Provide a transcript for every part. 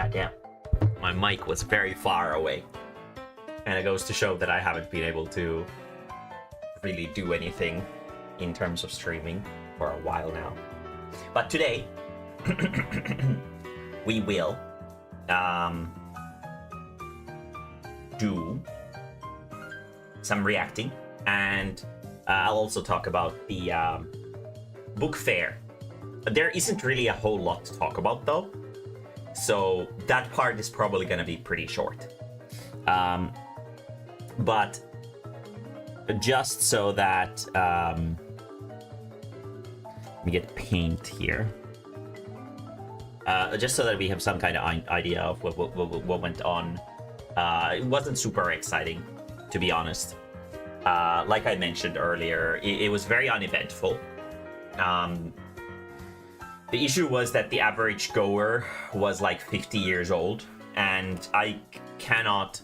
Goddamn. My mic was very far away. And it goes to show that I haven't been able to really do anything in terms of streaming for a while now. But today, we will do some reacting, and I'll also talk about the Bookfair. There isn't really a whole lot to talk about though, so that part is probably gonna be pretty short. But just so that let me get paint here. Just so that we have some kind of idea of what went on. It wasn't super exciting, to be honest. Like I mentioned earlier, it was very uneventful. The issue was that the average goer was like 50 years old, and I cannot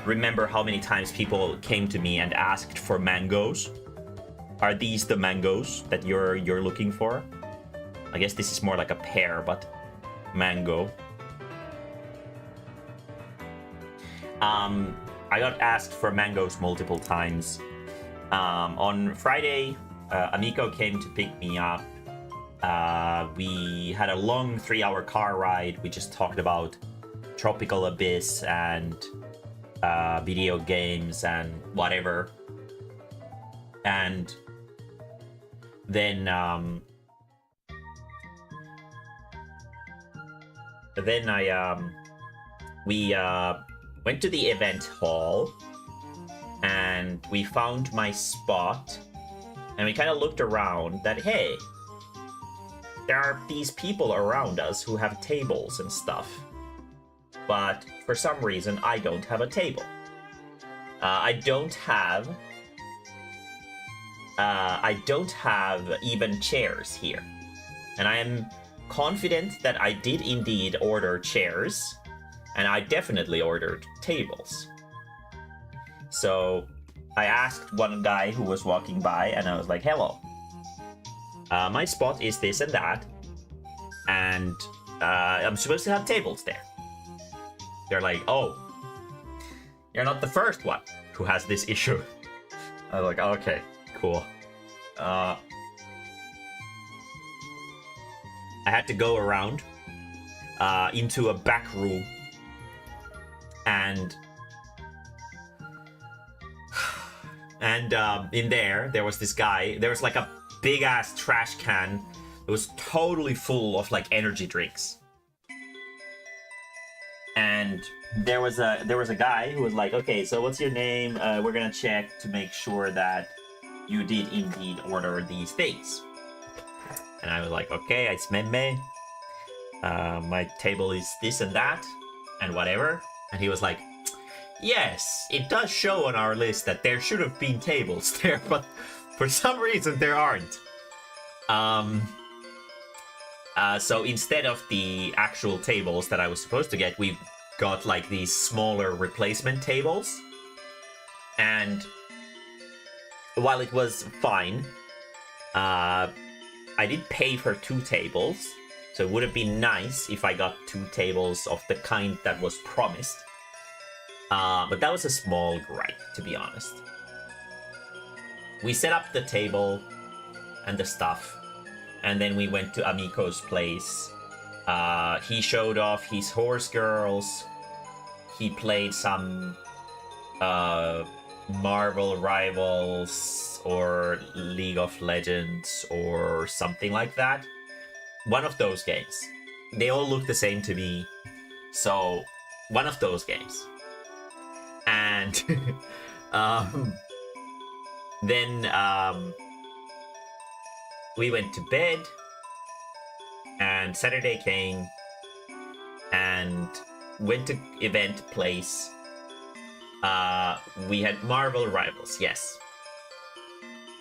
remember how many times people came to me and asked for mangoes. Are these the mangoes that you're looking for? I guess this is more like a pear, but mango. I got asked for mangoes multiple times. On Friday, Amico came to pick me up. We had a long 3-hour car ride. We just talked about Tropical Abyss and video games and whatever. And then we went to the event hall, and we found my spot, and we kind of looked around that, hey, there are these people around us who have tables and stuff, but for some reason I don't have a table. I don't have even chairs here, and I am confident that I did indeed order chairs, and I definitely ordered tables. So I asked one guy who was walking by, and I was like, hello, my spot is this and that, and I'm supposed to have tables there. They're like, oh, you're not the first one who has this issue. I was like, okay, cool. I had to go around into a back room, and in there was this guy. There was like a big ass trash can. It was totally full of like energy drinks, and there was a guy who was like, okay, so what's your name? We're gonna check to make sure that you did indeed order these things. And I was like, okay, it's Maemae. My table is this and that and whatever. And he was like, yes, it does show on our list that there should have been tables there, but for some reason there aren't. So instead of the actual tables that I was supposed to get, we got like these smaller replacement tables. And while it was fine, I did pay for 2 tables. So it would have been nice if I got 2 tables of the kind that was promised. But that was a small gripe, to be honest. We set up the table and the stuff, and then we went to Amico's place. He showed off his horse girls. He played some Marvel Rivals or League of Legends or something like that. One of those games. They all look the same to me. So, one of those games. And then we went to bed, and Saturday came, and went to event place. We had Marvel Rivals, yes.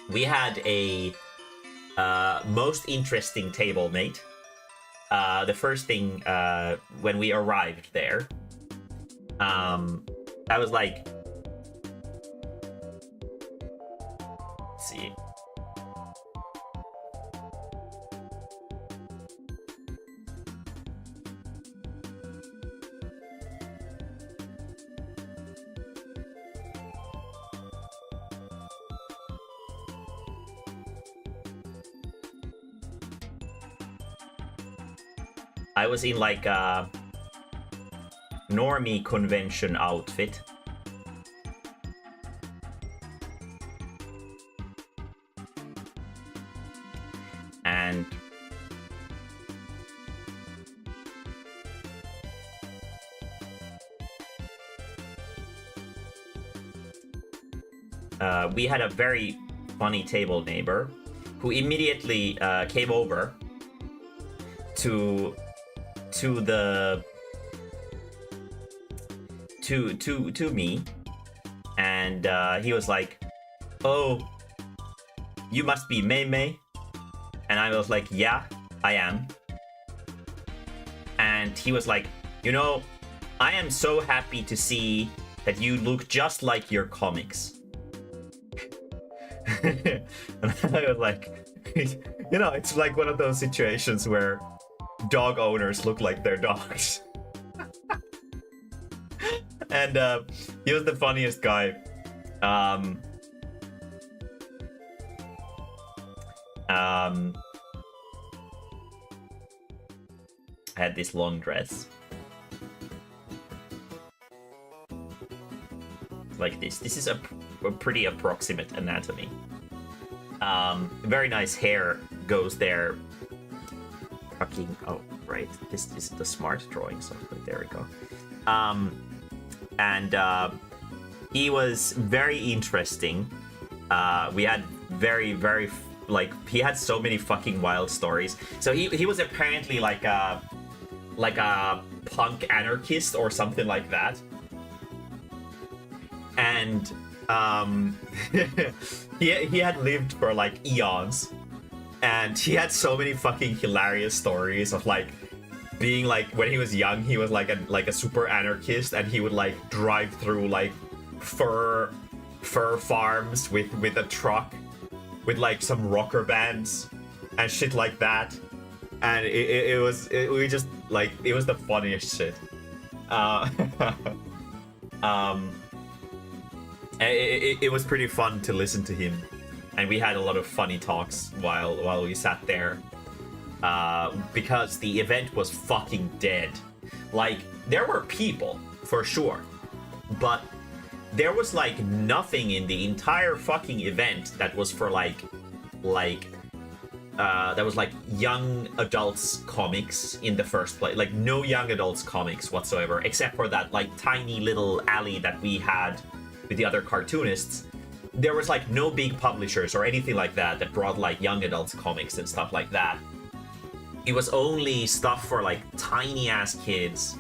We had a most interesting table mate. The first thing when we arrived there, I was like, let's see. I was in like a normie convention outfit. And we had a very funny table neighbor who immediately came over to me, and he was like, "Oh, you must be Maemae," and I was like, "Yeah, I am." And he was like, "You know, I am so happy to see that you look just like your comics." And I was like, you know, it's like one of those situations where dog owners look like their dogs. And he was the funniest guy. I had this long dress. Like this. This is a pretty approximate anatomy. Very nice hair goes there. Fucking, oh, right. This is the smart drawing software. There we go. And he was very interesting. We had very, like, he had so many fucking wild stories. So he was apparently like a punk anarchist or something like that. And he had lived for like eons, and he had so many fucking hilarious stories of like being like, when he was young, he was like a super anarchist, and he would like drive through like fur farms with a truck with like some rocker bands and shit like that. And it was the funniest shit. It was pretty fun to listen to him, and we had a lot of funny talks while we sat there, because the event was fucking dead. Like, there were people for sure, but there was like nothing in the entire fucking event that was for like that was like young adults comics in the first place. Like, no young adults comics whatsoever, except for that like tiny little alley that we had with the other cartoonists. There was like no big publishers or anything like that that brought like young adults comics and stuff like that. It was only stuff for like tiny ass kids,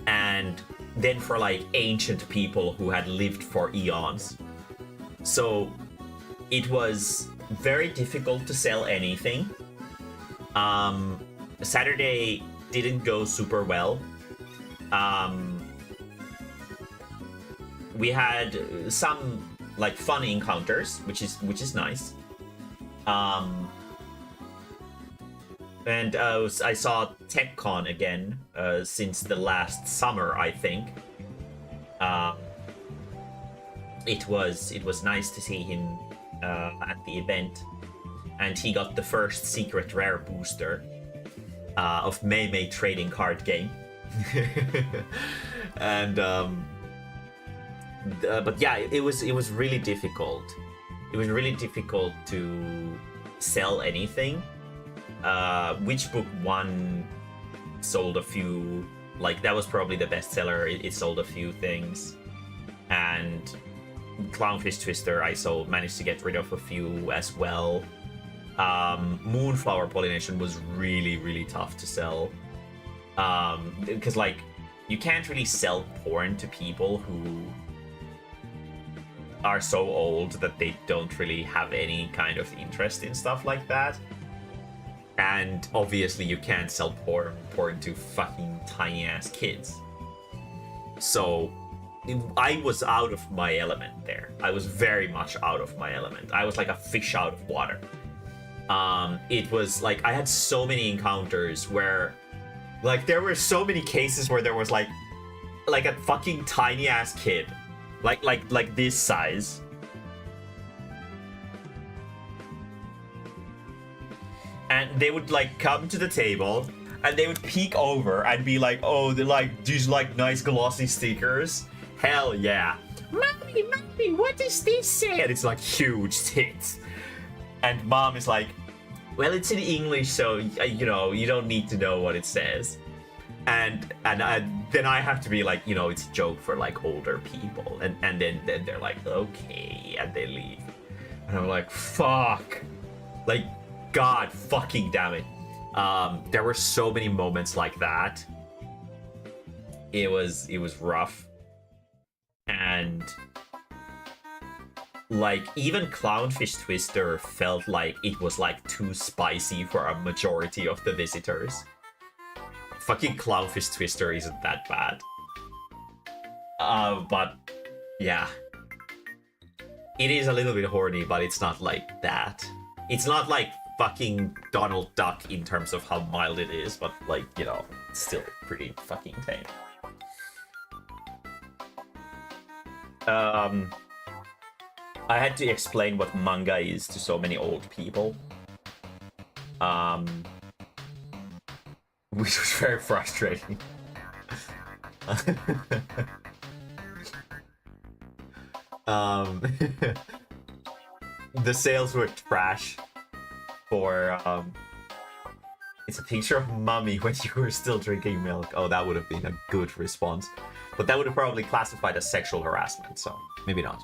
and then for like ancient people who had lived for eons. So it was very difficult to sell anything. Saturday didn't go super well. We had some like fun encounters, which is nice. And I saw TechCon again since the last summer, I think. It was nice to see him at the event, and he got the first secret rare booster of Mae-mae trading card game. And but yeah, it was really difficult. It was really difficult to sell anything. Which Book 1 sold a few, like that was probably the best seller. It sold a few things, and Clownfish Twister I managed to get rid of a few as well. Moonflower Pollination was really tough to sell, because like you can't really sell porn to people who are so old that they don't really have any kind of interest in stuff like that. And obviously you can't sell porn to fucking tiny ass kids. So I was out of my element there. I was very much out of my element. I was like a fish out of water. It was like I had so many encounters where like there were so many cases where there was like a fucking tiny ass kid, like this size, and they would like come to the table And they would peek over and be like, oh, they're like, these like nice glossy stickers. Hell yeah. Mommy, what does this say? And it's like huge tits. And mom is like, well, it's in English, so, you know, you don't need to know what it says. And then I have to be like, you know, it's a joke for like older people. And then they're like, okay, and they leave. And I'm like, fuck. Like, God fucking damn it. There were so many moments like that. It was rough. And like even Clownfish Twister felt like it was like too spicy for a majority of the visitors. Fucking Clownfish Twister isn't that bad. But yeah. It is a little bit horny, but it's not like that. It's not like fucking Donald Duck in terms of how mild it is, but like, you know, it's still pretty fucking tame. I had to explain what manga is to so many old people. Which was very frustrating. The sales were trash for it's a picture of mommy when you were still drinking milk. Oh, that would have been a good response. But that would have probably classified as sexual harassment, so maybe not.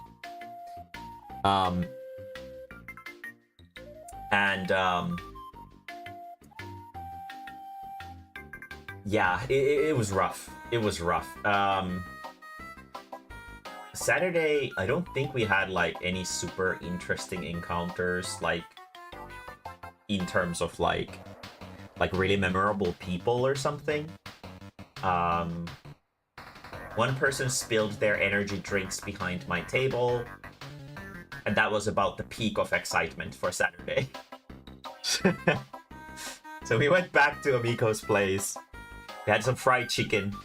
Yeah, it was rough. It was rough. Saturday, I don't think we had like any super interesting encounters, like in terms of like really memorable people or something. One person spilled their energy drinks behind my table, and that was about the peak of excitement for Saturday. So we went back to Amiko's place. We had some fried chicken,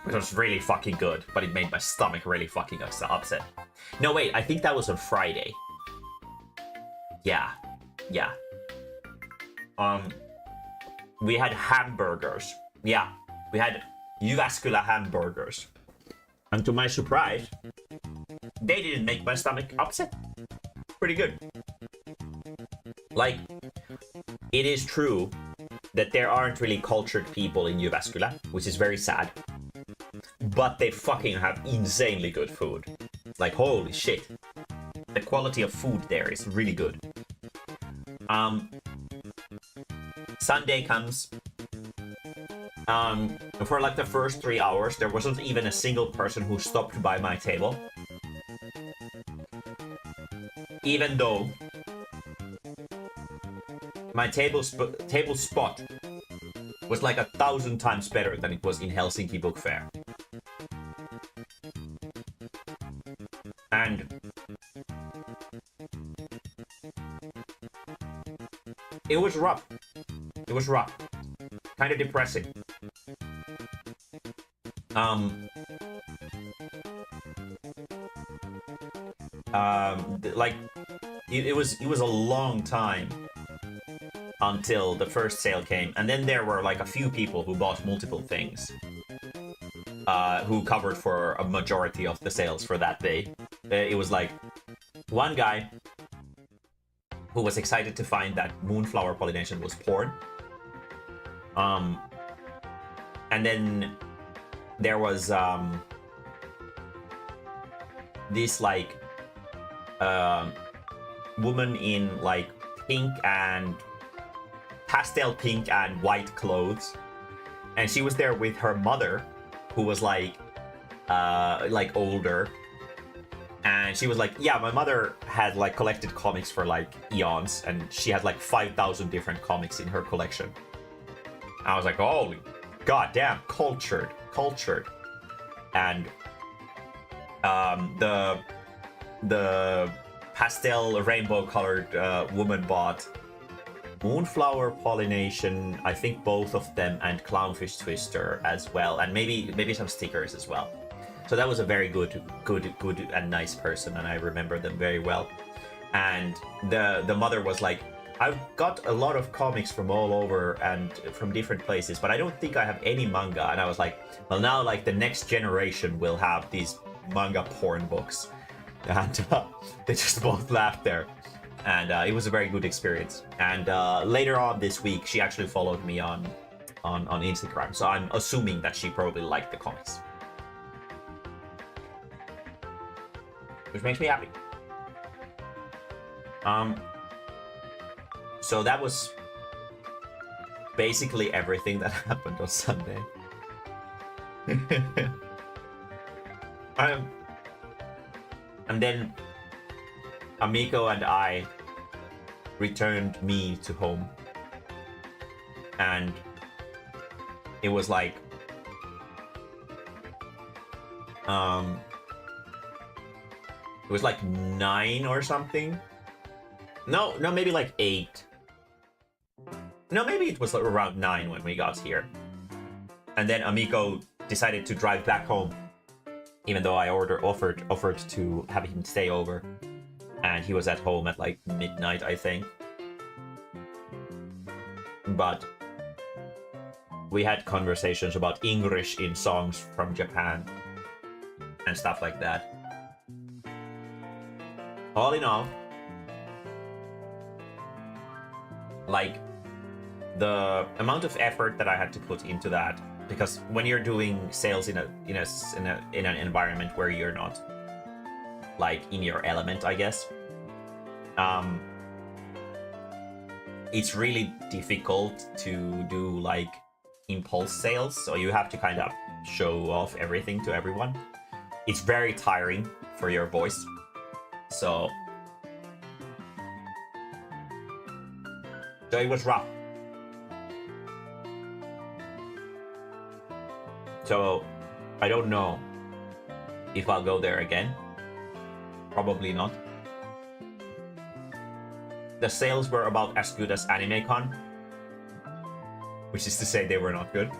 which was really fucking good, but it made my stomach really fucking upset. No, wait, I think that was on Friday. Yeah. We had hamburgers. Yeah, we had jyväskylä hamburgers. And to my surprise, they didn't make my stomach upset. Pretty good. Like, it is true that there aren't really cultured people in Jyväskylä, which is very sad. But they fucking have insanely good food. Like, holy shit. The quality of food there is really good. Sunday comes. For like the first 3 hours, there wasn't even a single person who stopped by my table. Even though my table spot was like 1,000 times better than it was in Helsinki Bookfair. And it was rough. It was rough. Kind of depressing. Like it was a long time until the first sale came, and then there were like a few people who bought multiple things, who covered for a majority of the sales for that day. It was like one guy who was excited to find that moonflower pollination was porn. And then there was this like woman in like pink and pastel pink and white clothes, and she was there with her mother, who was like older, and she was like, yeah, my mother had like collected comics for like eons, and she had like 5,000 different comics in her collection. I was like, holy goddamn, cultured. And the pastel rainbow colored woman bought moonflower pollination, I think both of them, and Clownfish Twister as well, and maybe some stickers as well. So that was a very good and nice person, and I remember them very well. And the mother was like, I've got a lot of comics from all over and from different places, but I don't think I have any manga. And I was like, well, now like the next generation will have these manga porn books. And they just both laughed there. And it was a very good experience. And later on this week, she actually followed me on Instagram. So I'm assuming that she probably liked the comics. Which makes me happy. So that was basically everything that happened on Sunday. And then Amico and I returned me to home. And it was like it was like 9 or something. No, maybe like 8. No, maybe it was around 9 when we got here. And then Amico decided to drive back home, even though I offered to have him stay over. And he was at home at like midnight, I think. But we had conversations about English in songs from Japan and stuff like that. All in all, like the amount of effort that I had to put into that, because when you're doing sales in an environment where you're not like in your element, I guess, it's really difficult to do like impulse sales. So you have to kind of show off everything to everyone. It's very tiring for your voice. So it was rough. So I don't know if I'll go there again. Probably not. The sales were about as good as AnimeCon, which is to say they were not good.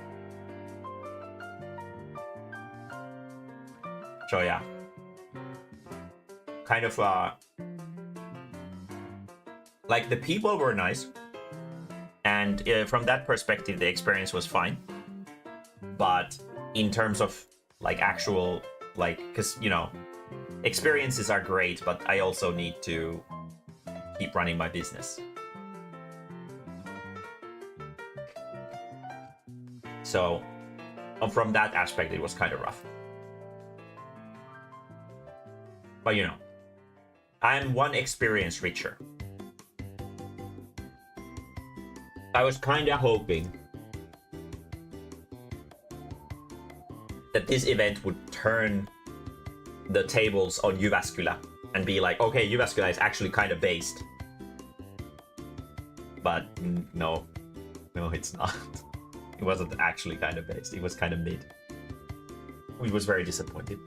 So yeah. Kind of like the people were nice, and from that perspective the experience was fine. But in terms of like actual, like, because you know, experiences are great, but I also need to keep running my business. So from that aspect it was kind of rough. But you know, I'm one experience richer. I was kinda hoping that this event would turn the tables on Jyväskylä and be like, okay, Jyväskylä is actually kind of based. But no, it's not. It wasn't actually kind of based. It was kind of mid. We was very disappointed.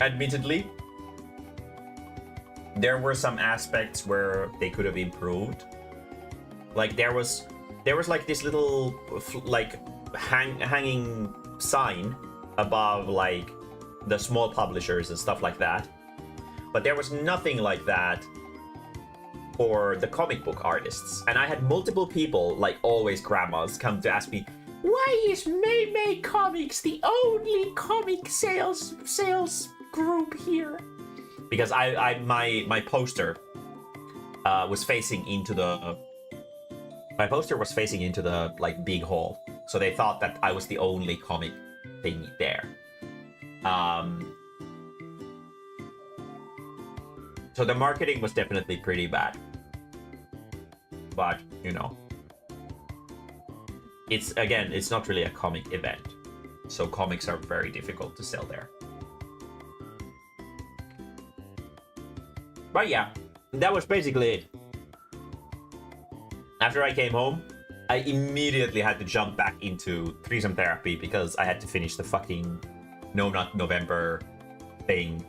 Admittedly, there were some aspects where they could have improved. Like there was like this little like hanging sign above like the small publishers and stuff like that. But there was nothing like that for the comic book artists. And I had multiple people, like always grandmas, come to ask me, why is Mae-mae Comics the only comic sales group here? Because my poster was facing into the like big hall, so they thought that I was the only comic thing there. So the marketing was definitely pretty bad, but you know, it's not really a comic event, so comics are very difficult to sell there. But yeah, that was basically it. After I came home, I immediately had to jump back into threesome therapy because I had to finish the fucking No Nut November thing.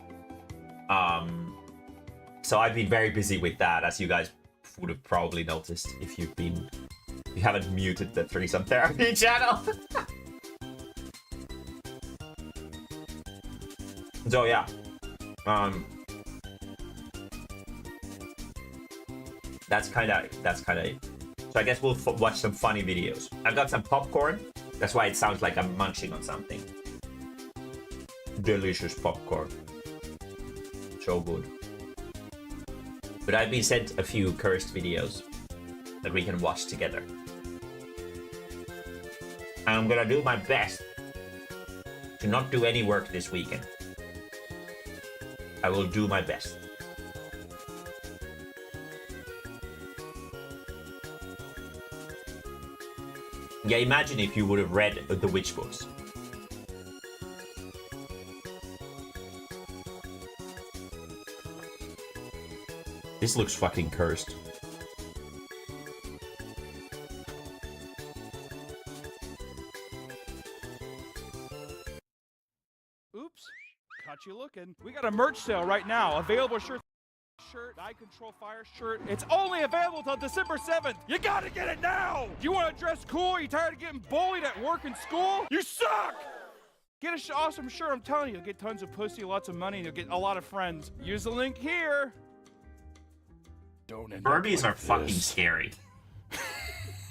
So I've been very busy with that, as you guys would have probably noticed if you haven't muted the threesome therapy channel. So yeah, That's kind of it. So I guess we'll watch some funny videos. I've got some popcorn. That's why it sounds like I'm munching on something. Delicious popcorn. So good. But I've been sent a few cursed videos that we can watch together. And I'm gonna do my best to not do any work this weekend. I will do my best. Yeah, imagine if you would have read the witch books. This looks fucking cursed. Oops, caught you looking. We got a merch sale right now. Available shirt, I Control Fire shirt. It's only available till December 7th. You gotta get it now. Do you want to dress cool? Are you tired of getting bullied at work and school? You suck. Get an awesome shirt. I'm telling you, you'll get tons of pussy, lots of money, and you'll get a lot of friends. Use the link here. Don't end Furbies are fucking scary.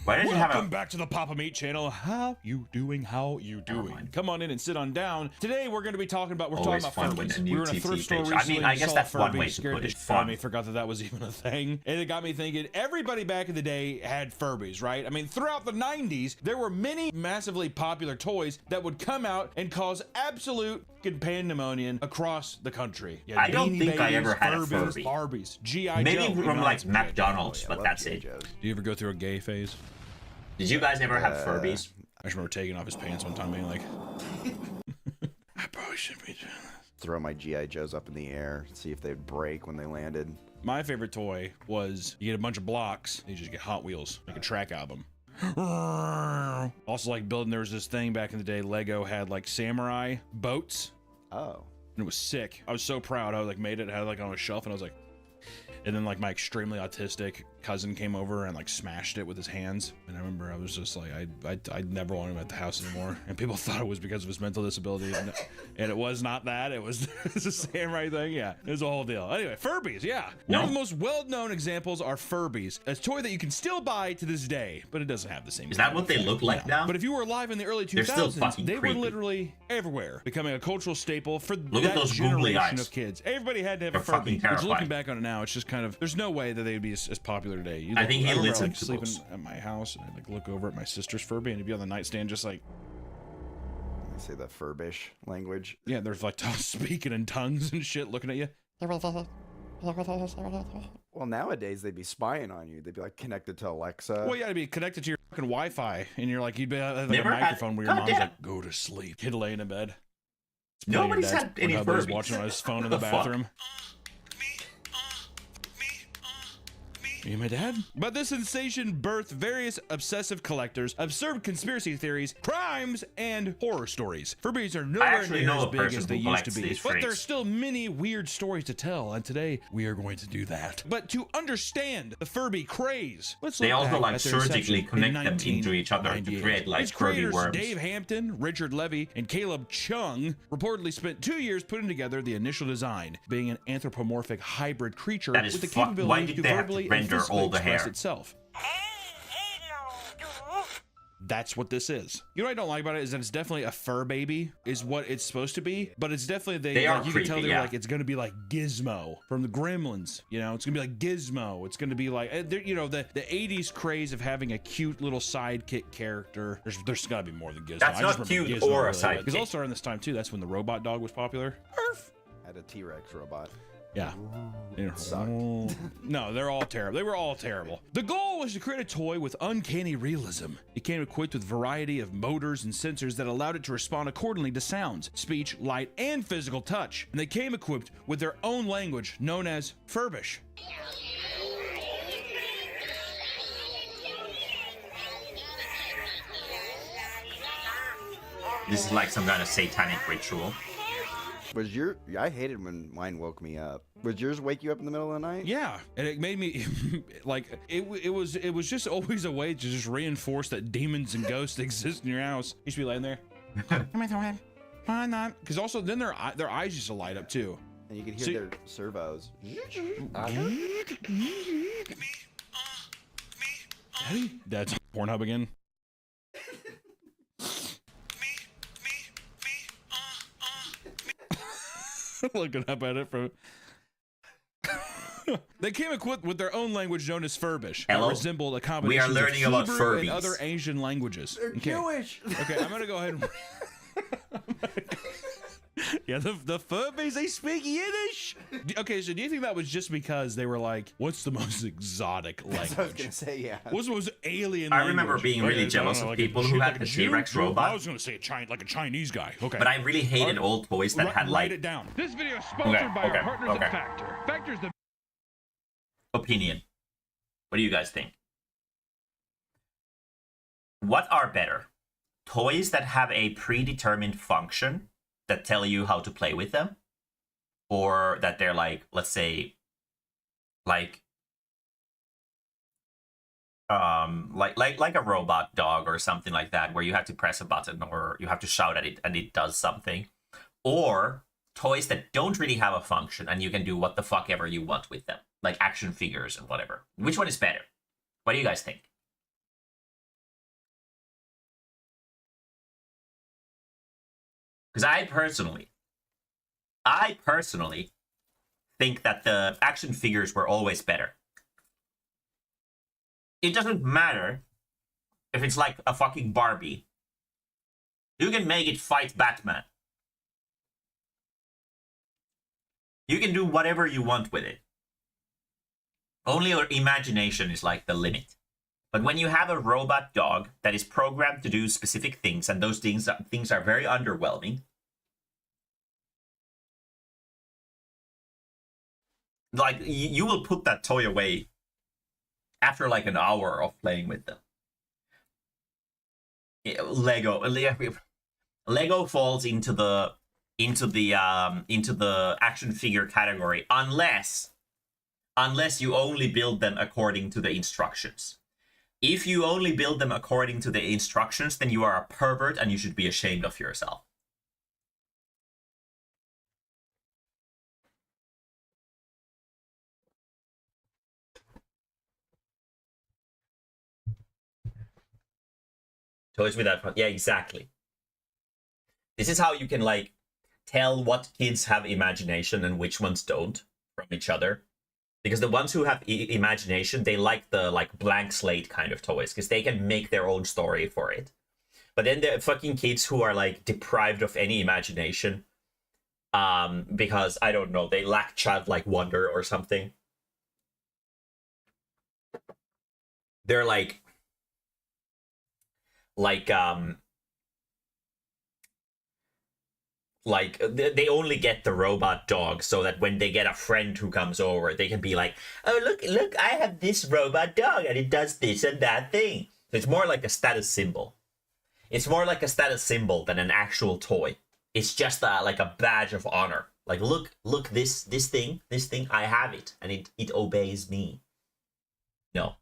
Why did you have Welcome back to the Papa Meat channel. How you doing? How you doing? Come on in and sit on down. Today we're going to be talking about Furbies. We were in a thrift store recently. I guess that's one way to put it. Fun. I forgot that was even a thing, and it got me thinking. Everybody back in the day had Furbies, right? I mean, throughout the 90s, there were many massively popular toys that would come out and cause absolute pandemonium across the country. I don't think I ever had a Furby. Barbies, G.I. Maybe from like McDonald's, but that's it. Do you ever go through a gay phase? Did you guys ever have Furbies? I just remember taking off his pants one time being like, I probably shouldn't be doing this. Throw my G.I. Joes up in the air, see if they'd break when they landed. My favorite toy was you get a bunch of blocks, and you just get Hot Wheels, like a track album. Also like building, there was this thing back in the day, Lego had like samurai boats. Oh. And it was sick. I was so proud. I like made it, had it like on a shelf, and I was like, and then like my extremely autistic cousin came over and like smashed it with his hands, and I remember I was just like, I never wanted him at the house anymore, and people thought it was because of his mental disability, and it was not that. It was a samurai thing. Yeah, it was a whole deal. Anyway, Furbies. Yeah, one of the most well-known examples are Furbies, a toy that you can still buy to this day, but it doesn't have the same. Is that what they look like now? But if you were alive in the early 2000s, they were literally everywhere, becoming a cultural staple for that generation of kids. Everybody had to have a Furby. Which, looking back on it now, it's just kind of, there's no way that they would be as popular today. I think he lives like sleeping at my house, and I'd like look over at my sister's Furby, and he'd be on the nightstand just like, They say the Furbish language. yeah, there's like speaking in tongues and shit, looking at you. Well, nowadays they'd be spying on you. They'd be like connected to Alexa. Well, yeah, to be connected to your fucking Wi-Fi, and you're like, you'd be like a microphone where your mom's like, go to sleep. Kid laying in bed. Nobody's had any Furbies. Watching on his phone in the bathroom. You my dad? But this sensation birthed various obsessive collectors, absurd conspiracy theories, crimes, and horror stories. Furbies are nowhere near as big as they used to be, but there's still many weird stories to tell, and today we are going to do that. But to understand the Furby craze, let's look they also back like at their surgically connect them 1998. into each other to create like Its Furby creators, worms. Dave Hampton, Richard Levy, and Caleb Chung reportedly spent 2 years putting together the initial design, being an anthropomorphic hybrid creature with the capability to verbally and physically express itself. That's what this is. You know what I don't like about it is that it's definitely a fur baby, is what it's supposed to be. But it's definitely they are like, you creepy, can tell they're yeah. like it's gonna be like Gizmo from the Gremlins. You know, it's gonna be like Gizmo. It's gonna be like you know the 80s craze of having a cute little sidekick character. There's gotta be more than Gizmo. That's not cute or a sidekick. Because also around this time too, that's when the robot dog was popular. Arf. Had a T-Rex robot. Yeah. Sucked. No, they're all terrible. They were all terrible. The goal was to create a toy with uncanny realism. It came equipped with a variety of motors and sensors that allowed it to respond accordingly to sounds, speech, light, and physical touch. And they came equipped with their own language known as Furbish. This is like some kind of satanic ritual. Was your? I hated when mine woke me up. Would yours wake you up in the middle of the night? Yeah, and it made me like it was just always a way to just reinforce that demons and ghosts exist in your house. You should be laying there. Why not? Because also then their eyes used to light up too. And you could hear their servos. That's Pornhub again. Looking up at it from. They came equipped with their own language known as Furbish. That resembled a combination we are learning of about Hebrew Furbies and other Asian languages. They're Jewish. Okay, I'm gonna go ahead and. Yeah, the Furbies, they speak Yiddish. Okay, so do you think that was just because they were like, what's the most exotic language? That's what I was gonna say, yeah. What's the most alien I language? remember being really jealous of people who had a T-Rex robot. I was gonna say like a Chinese guy. Okay. But I really hated old toys that had like... Write it down. This video is sponsored by our partners at Factor. Factor's the... Opinion. What do you guys think? What are better? Toys that have a predetermined function that tell you how to play with them? Or that they're like, let's say, like a robot dog or something like that, where you have to press a button or you have to shout at it and it does something. Or toys that don't really have a function and you can do what the fuck ever you want with them, like action figures and whatever. Which one is better? What do you guys think? Because I personally think that the action figures were always better. It doesn't matter if it's like a fucking Barbie. You can make it fight Batman. You can do whatever you want with it. Only your imagination is like the limit. But when you have a robot dog that is programmed to do specific things, and those things are very underwhelming, like you will put that toy away after like an hour of playing with them. Lego falls into the action figure category unless you only build them according to the instructions. If you only build them according to the instructions, then you are a pervert and you should be ashamed of yourself. Toys without fun. Yeah, exactly. This is how you can like tell what kids have imagination and which ones don't from each other. Because the ones who have imagination, they like the like blank slate kind of toys because they can make their own story for it. But then the fucking kids who are like deprived of any imagination, because I don't know, they lack childlike wonder or something. They're like they only get the robot dog so that when they get a friend who comes over, they can be like, oh, look, I have this robot dog and it does this and that thing. It's more like a status symbol. It's more like a status symbol than an actual toy. It's just like a badge of honor. Like, look, this thing, I have it and it obeys me. No.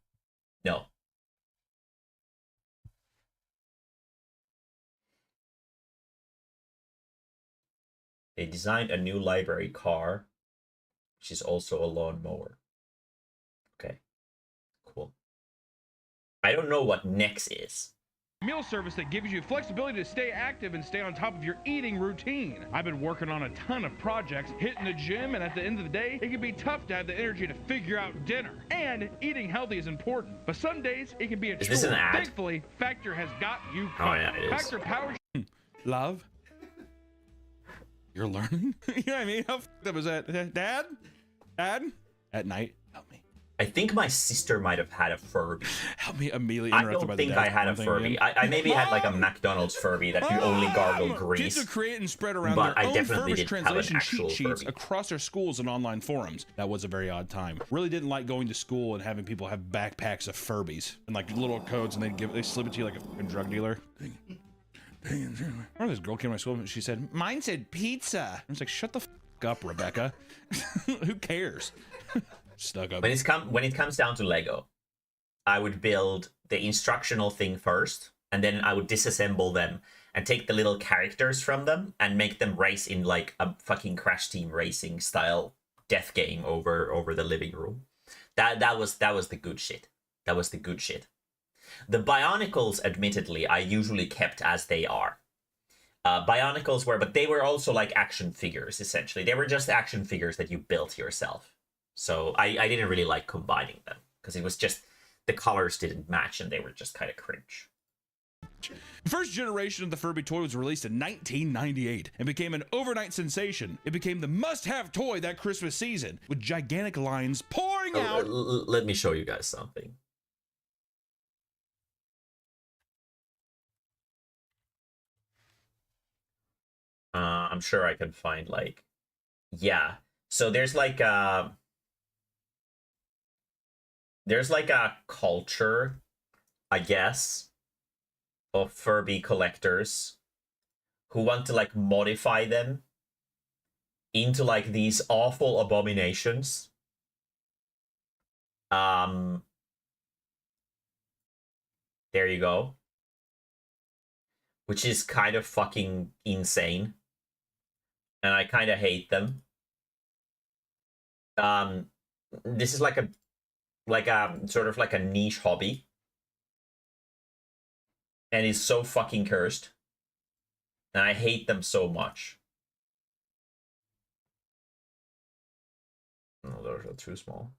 They designed a new library car, which is also a lawnmower. Okay, cool. I don't know what Nex is. Meal service that gives you flexibility to stay active and stay on top of your eating routine. I've been working on a ton of projects, hitting the gym, and at the end of the day, it can be tough to have the energy to figure out dinner. And eating healthy is important, but some days it can be a chore. Is this an ad? Thankfully, Factor has got you covered. Oh yeah, it is. Factor powers. Love. You're learning? You know what I mean? How f***ed up was that? Dad? At night? Help me. I think my sister might have had a Furby. Help me immediately I interrupted don't by the think dad I had a Furby. again. I maybe had like a McDonald's Furby that you only gargle Kids grease. are create and spread around But their I own definitely Furbish didn't have an translation actual cheat sheets Furby. across their schools and online forums. That was a very odd time. Really didn't like going to school and having people have backpacks of Furbies and like little codes, and they slip it to you like a fucking drug dealer. I remember this girl came to my school and she said, "Mine said pizza." I was like, "Shut the f up, Rebecca." Who cares? Stuck up. When it comes down to Lego, I would build the instructional thing first, and then I would disassemble them and take the little characters from them and make them race in like a fucking Crash Team Racing style death game over the living room. That was the good shit. That was the good shit. The Bionicles, admittedly, I usually kept as they are. Bionicles were, but they were also like action figures, essentially. They were just action figures that you built yourself. So I didn't really like combining them, because it was just, the colors didn't match and they were just kind of cringe. The first generation of the Furby toy was released in 1998 and became an overnight sensation. It became the must-have toy that Christmas season, with gigantic lines pouring out. Let me show you guys something. I'm sure I can find, like, yeah. So there's like a culture, I guess, of Furby collectors who want to like modify them into like these awful abominations. There you go. Which is kind of fucking insane. And I kind of hate them. This is like a sort of like a niche hobby. And it's so fucking cursed. And I hate them so much. No, those are too small.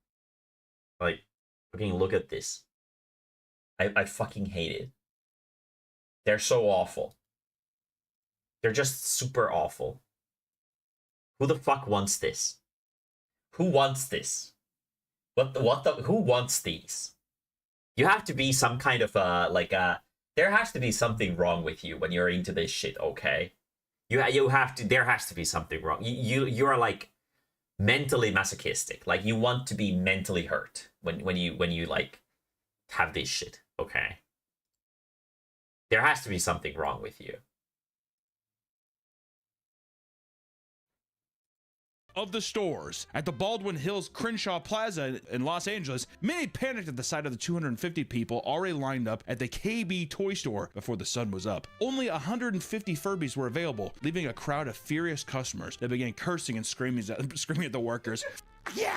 Like, fucking look at this. I fucking hate it. They're so awful. They're just super awful. Who the fuck wants this? Who wants this? Who wants these? You have to be some kind of there has to be something wrong with you when you're into this shit, okay? You have to, there has to be something wrong. You're like mentally masochistic. Like, you want to be mentally hurt when you like have this shit, okay? There has to be something wrong with you. Of the stores at the Baldwin Hills Crenshaw Plaza in Los Angeles, many panicked at the sight of the 250 people already lined up at the KB toy store before the sun was up. Only 150 Furbies were available, leaving a crowd of furious customers that began cursing and screaming at the workers. Yeah,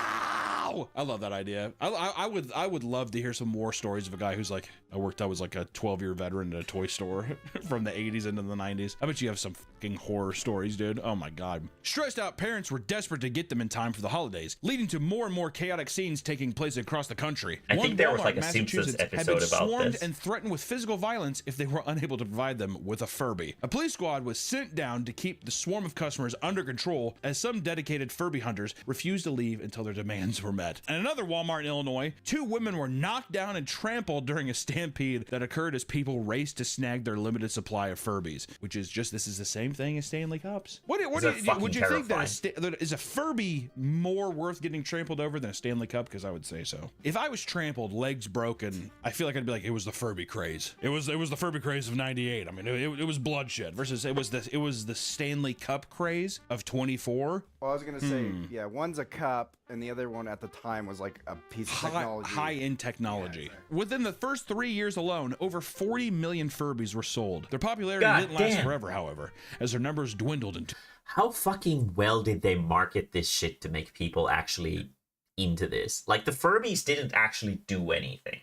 I love that idea. I would love to hear some more stories of a guy who's like, I was like a 12-year veteran at a toy store from the 80s into the 90s. I bet you have some fucking horror stories, dude. Oh my god. Stressed out parents were desperate to get them in time for the holidays, leading to more and more chaotic scenes taking place across the country. I think there was like a Massachusetts Simpsons had been episode about swarmed this. and threatened with physical violence if they were unable to provide them with a Furby. A police squad was sent down to keep the swarm of customers under control, as some dedicated Furby hunters refused to leave until their demands were met. In another Walmart in Illinois, 2 women were knocked down and trampled during a stampede that occurred as people raced to snag their limited supply of Furbies, which is just, this is the same thing as Stanley Cups. Would you think that is a Furby more worth getting trampled over than a Stanley Cup? Because I would say so. If I was trampled, legs broken, I feel like I'd be like, it was the Furby craze. It was the Furby craze of '98. I mean, it was bloodshed versus it was the Stanley Cup craze of 24. Well, I was gonna say, yeah, one's a cup, and the other one at the time was like a piece of technology. High-end technology. Yeah, exactly. Within the first 3 years alone, over 40 million Furbies were sold. Their popularity didn't last forever, however, as their numbers dwindled into. How fucking well did they market this shit to make people actually into this? Like, the Furbies didn't actually do anything.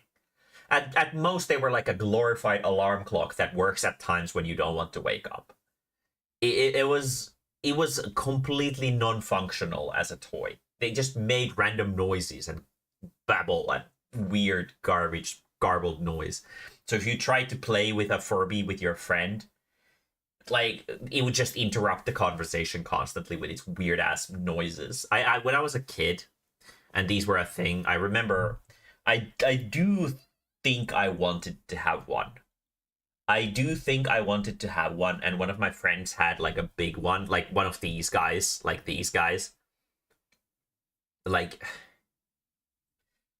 At most, they were like a glorified alarm clock that works at times when you don't want to wake up. It was completely non-functional as a toy. They just made random noises and babble and weird garbled noise. So if you tried to play with a Furby with your friend, like, it would just interrupt the conversation constantly with its weird ass noises. I when I was a kid and these were a thing, I remember I do think I wanted to have one. And one of my friends had like a big one, like one of these guys, like these guys. Like,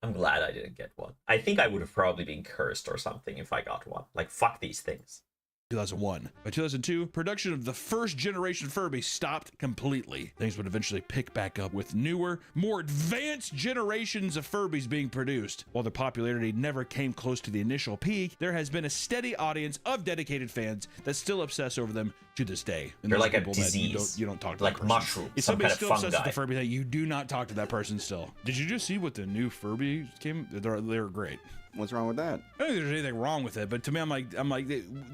I'm glad I didn't get one. I think I would have probably been cursed or something if I got one. Like, fuck these things. 2001. By 2002, production of the first generation Furby stopped completely. Things would eventually pick back up with newer, more advanced generations of Furbies being produced. While their popularity never came close to the initial peak, there has been a steady audience of dedicated fans that still obsess over them to this day. And they're like a disease. You don't talk to like that person. mushrooms. If somebody's still obsessed with the Furby, you do not talk to that person still. Did you just see what the new Furby came? They're great. What's wrong with that? I don't think there's anything wrong with it, but to me, I'm like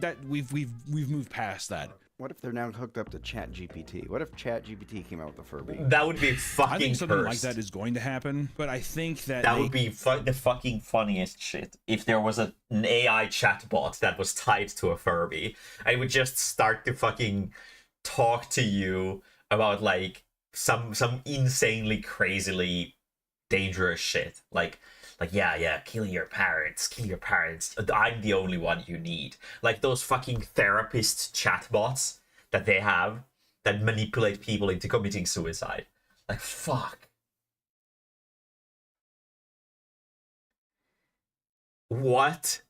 that we've moved past that. What if they're now hooked up to ChatGPT? What if ChatGPT came out with a Furby? That would be fucking I think something like cursed. that is going to happen, but I think that Would be the fucking funniest shit if there was an AI chatbot that was tied to a Furby. I would just start to fucking talk to you about like some insanely crazily dangerous shit. Like yeah, kill your parents. I'm the only one you need. Like those fucking therapist chatbots that they have that manipulate people into committing suicide. Like, fuck. What?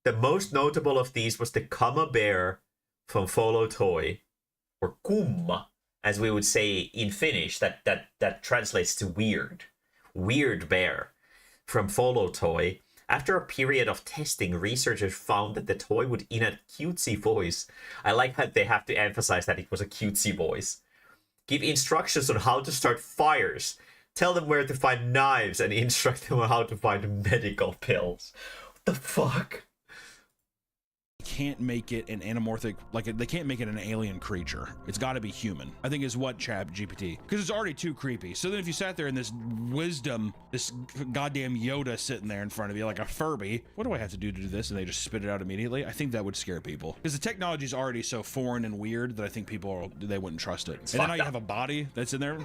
The most notable of these was the Kama bear from Follow Toy, or Kumma, as we would say in Finnish. That translates to weird. Weird bear. From Follow Toy. After a period of testing, researchers found that the toy would in a cutesy voice. I like that they have to emphasize that it was a cutesy voice. Give instructions on how to start fires. Tell them where to find knives and instruct them on how to find medical pills. What the fuck? can't make it an anamorphic, like they can't make it an alien creature. It's got to be human, I think, is what GPT, because it's already too creepy. So then if you sat there in this wisdom, this goddamn Yoda sitting there in front of you like a Furby, what do I have to do this? And they just spit it out immediately. I think that would scare people, because the technology is already so foreign and weird that I think they wouldn't trust it. And then now you have a body that's in there.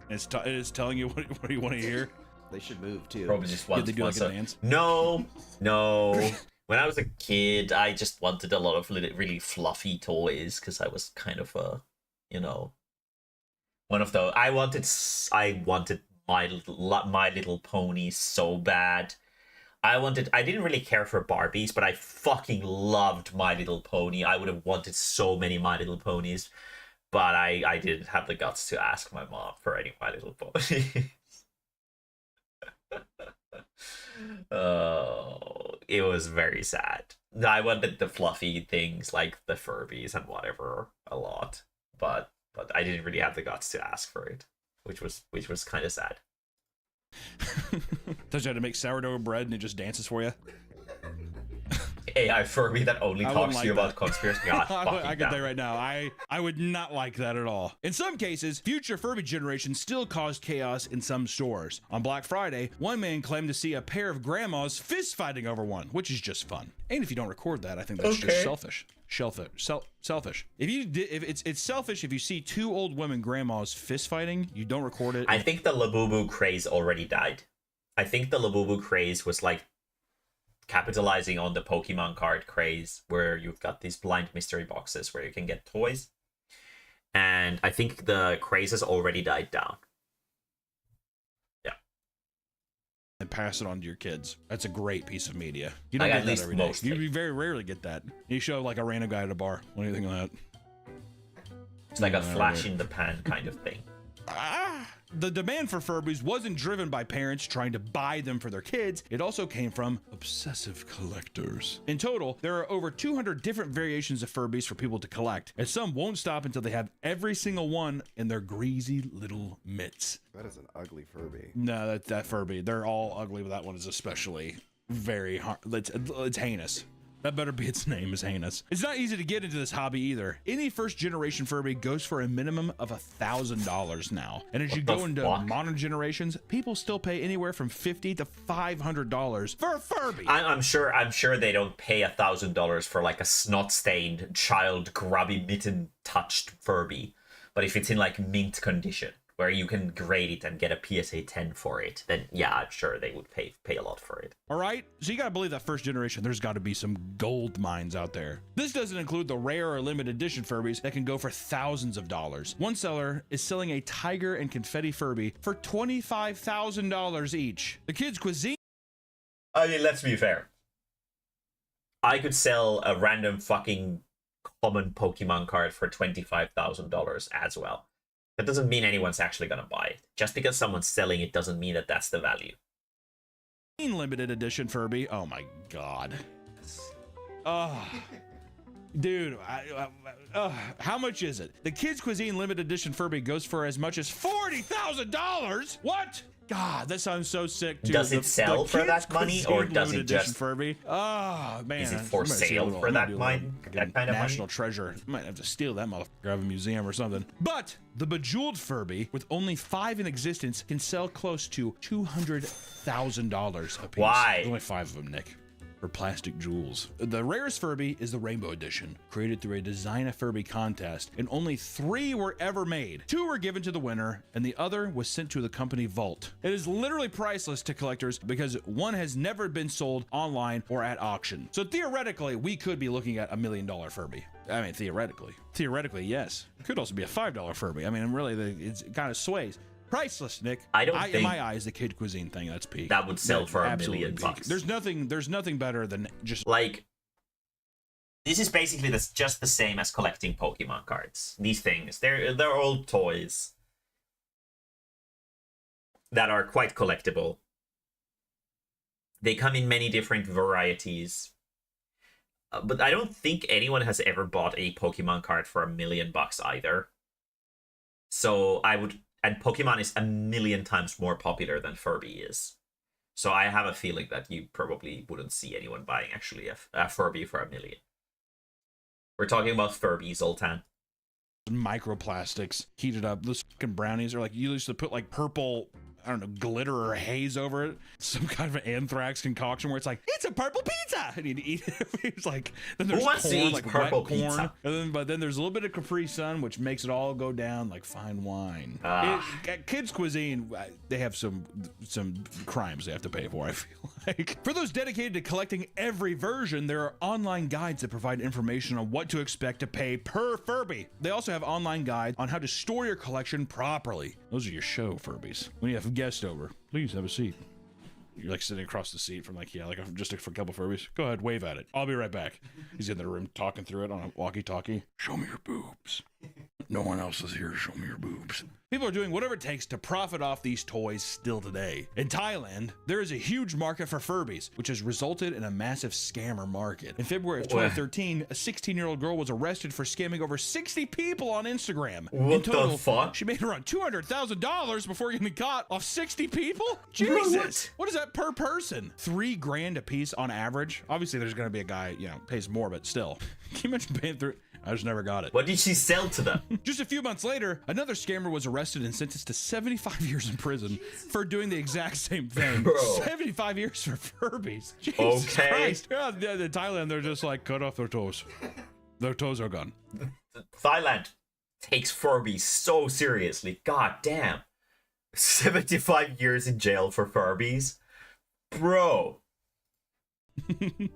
It's telling you what you want to hear. They should move too. Probably just want they do like a dance. No. When I was a kid, I just wanted a lot of really fluffy toys because I was kind of a, one of those. I wanted My Little Pony so bad. I didn't really care for Barbies, but I fucking loved My Little Pony. I would have wanted so many My Little Ponies, but I didn't have the guts to ask my mom for any My Little Ponies. Oh, it was very sad. I wanted the fluffy things like the Furbies and whatever a lot, but I didn't really have the guts to ask for it, which was kind of sad. Does you have to make sourdough bread and it just dances for you? AI Furby that only talks to you about conspiracy. God, I can tell you right now, I would not like that at all. In some cases, future Furby generations still caused chaos in some stores. On Black Friday, one man claimed to see a pair of grandmas fist fighting over one, which is just fun. And if you don't record that, I think that's just selfish. Selfish. It's selfish if you see two old women grandmas fist fighting, you don't record it. I think the Labubu craze already died. I think the Labubu craze was like capitalizing on the Pokemon card craze, where you've got these blind mystery boxes where you can get toys, and I think the craze has already died down. Yeah, and pass it on to your kids. That's a great piece of media. You don't get that every day. You very rarely get that. You show like a random guy at a bar, anything like that. It's like a flash in the pan kind of thing. The demand for Furbies wasn't driven by parents trying to buy them for their kids. It also came from obsessive collectors. In total, there are over 200 different variations of Furbies for people to collect, and some won't stop until they have every single one in their greasy little mitts. That is an ugly Furby. No, that Furby, they're all ugly, but that one is especially very hard. It's heinous. That better be its name, is heinous. It's not easy to get into this hobby either. Any first generation Furby goes for a minimum of $1,000 now. And as you go into modern generations, people still pay anywhere from $50 to $500 for a Furby. I'm sure they don't pay $1,000 for like a snot-stained child grubby mitten touched Furby. But if it's in like mint condition, where you can grade it and get a PSA 10 for it, then yeah, I'm sure they would pay a lot for it. All right, so you gotta believe that first generation, there's gotta be some gold mines out there. This doesn't include the rare or limited edition Furbies that can go for thousands of dollars. One seller is selling a tiger and confetti Furby for $25,000 each. The kids' cuisine. I mean, let's be fair. I could sell a random fucking common Pokemon card for $25,000 as well. That doesn't mean anyone's actually going to buy it. Just because someone's selling it doesn't mean that that's the value. Limited edition Furby. Oh my god. Dude, how much is it? The Kids Cuisine limited edition Furby goes for as much as $40,000. What? God, that sounds so sick, too. Does it sell for that money, or does it just Furby? Oh man, is it for sale for that kind of national money? treasure? Might have to steal that motherfucker out of a museum or something. But the Bejeweled Furby, with only 5 in existence, can sell close to $200,000 a piece. Why? There's only 5 of them, Nick. For plastic jewels. The rarest Furby is the Rainbow Edition, created through a Design a Furby contest, and only 3 were ever made. 2 were given to the winner, and the other was sent to the company vault. It is literally priceless to collectors because one has never been sold online or at auction. So theoretically, we could be looking at $1 million Furby. I mean, theoretically. Theoretically, yes. Could also be a $5 Furby. I mean, really, it kind of sways. Priceless, Nick. I don't think in my eyes, the Kid Cuisine thing, that's peak. that would sell for $1 Absolutely million peak. bucks. There's nothing better than just Like, this is basically just the same as collecting Pokemon cards. These things, they're old toys that are quite collectible. They come in many different varieties. But I don't think anyone has ever bought a Pokemon card for $1 million either. So I would... And Pokemon is 1,000,000 times more popular than Furby is. So I have a feeling that you probably wouldn't see anyone buying actually a Furby for $1 million. We're talking about Furbies, Zoltan. microplastics heated up. Those fucking brownies are like, you used to put like purple, I don't know, glitter or haze over it. Some kind of an anthrax concoction where it's like, it's a purple pizza, and you'd eat it. It's like, then there's Who wants corn, to eat like purple wet corn, pizza? but then there's a little bit of Capri Sun, which makes it all go down like fine wine. At Kids Cuisine, they have some crimes they have to pay for, I feel like. For those dedicated to collecting every version, there are online guides that provide information on what to expect to pay per Furby. They also have online guides on how to store your collection properly. Those are your show Furbies. When you have guests over, please have a seat. You're like sitting across the seat from like, yeah, like just a couple Furbies. Go ahead, wave at it. I'll be right back. He's in the room talking through it on a walkie-talkie. Show me your boobs. No one else is here. Show me your boobs. People are doing whatever it takes to profit off these toys still today. In Thailand, there is a huge market for Furbies, which has resulted in a massive scammer market. In February of 2013, a 16-year-old girl was arrested for scamming over 60 people on Instagram. What in total, the fuck? she made around $200,000 before getting caught off 60 people? Jesus! What is that per person? $3,000 a piece on average? Obviously, there's gonna be a guy, you know, pays more, but still. Can you imagine paying through? I just never got it. What did she sell to them? Just a few months later, another scammer was arrested and sentenced to 75 years in prison for doing the exact same thing. Bro. 75 years for Furbies. Jesus Okay. Christ. Yeah, in Thailand, they're just like, cut off their toes. Their toes are gone. Thailand takes Furbies so seriously. God damn. 75 years in jail for Furbies? Bro.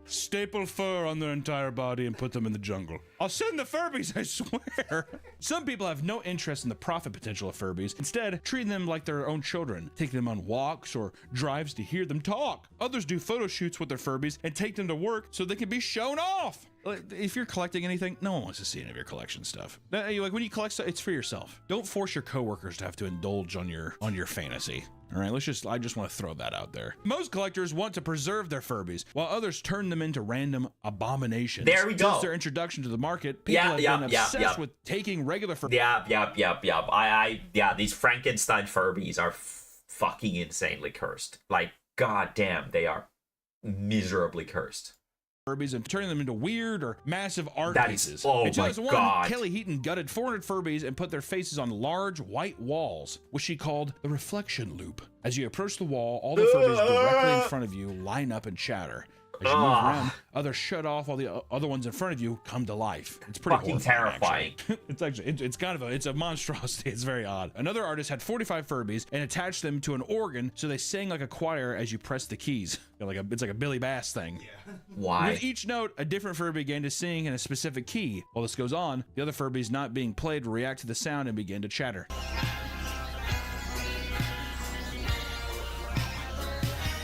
Staple fur on their entire body and put them in the jungle. I'll send the Furbies, I swear. Some people have no interest in the profit potential of Furbies, instead treating them like their own children, taking them on walks or drives to hear them talk. Others do photo shoots with their Furbies and take them to work so they can be shown off. If you're collecting anything, no one wants to see any of your collection stuff. Like when you collect stuff, it's for yourself. Don't force your coworkers to have to indulge on your fantasy. All right, I just want to throw that out there. Most collectors want to preserve their Furbies, while others turn them into random abominations. There we go. Since their introduction to the market, people have been obsessed with taking regular Furbies. Yeah, these Frankenstein Furbies are fucking insanely cursed. Like, goddamn, they are miserably cursed. And turning them into weird or massive art pieces. Oh in 2001, my God. Kelly Heaton gutted 400 Furbies and put their faces on large white walls, which she called the reflection loop. As you approach the wall, all the Furbies directly in front of you line up and chatter. As you move around, others shut off while the other ones in front of you come to life. It's pretty Fucking horrifying, terrifying. It's kind of it's a monstrosity. It's very odd. Another artist had 45 Furbies and attached them to an organ so they sang like a choir as you press the keys. It's like a Billy Bass thing. Yeah. Why? With each note, a different Furby began to sing in a specific key. While this goes on, the other Furbies not being played react to the sound and begin to chatter.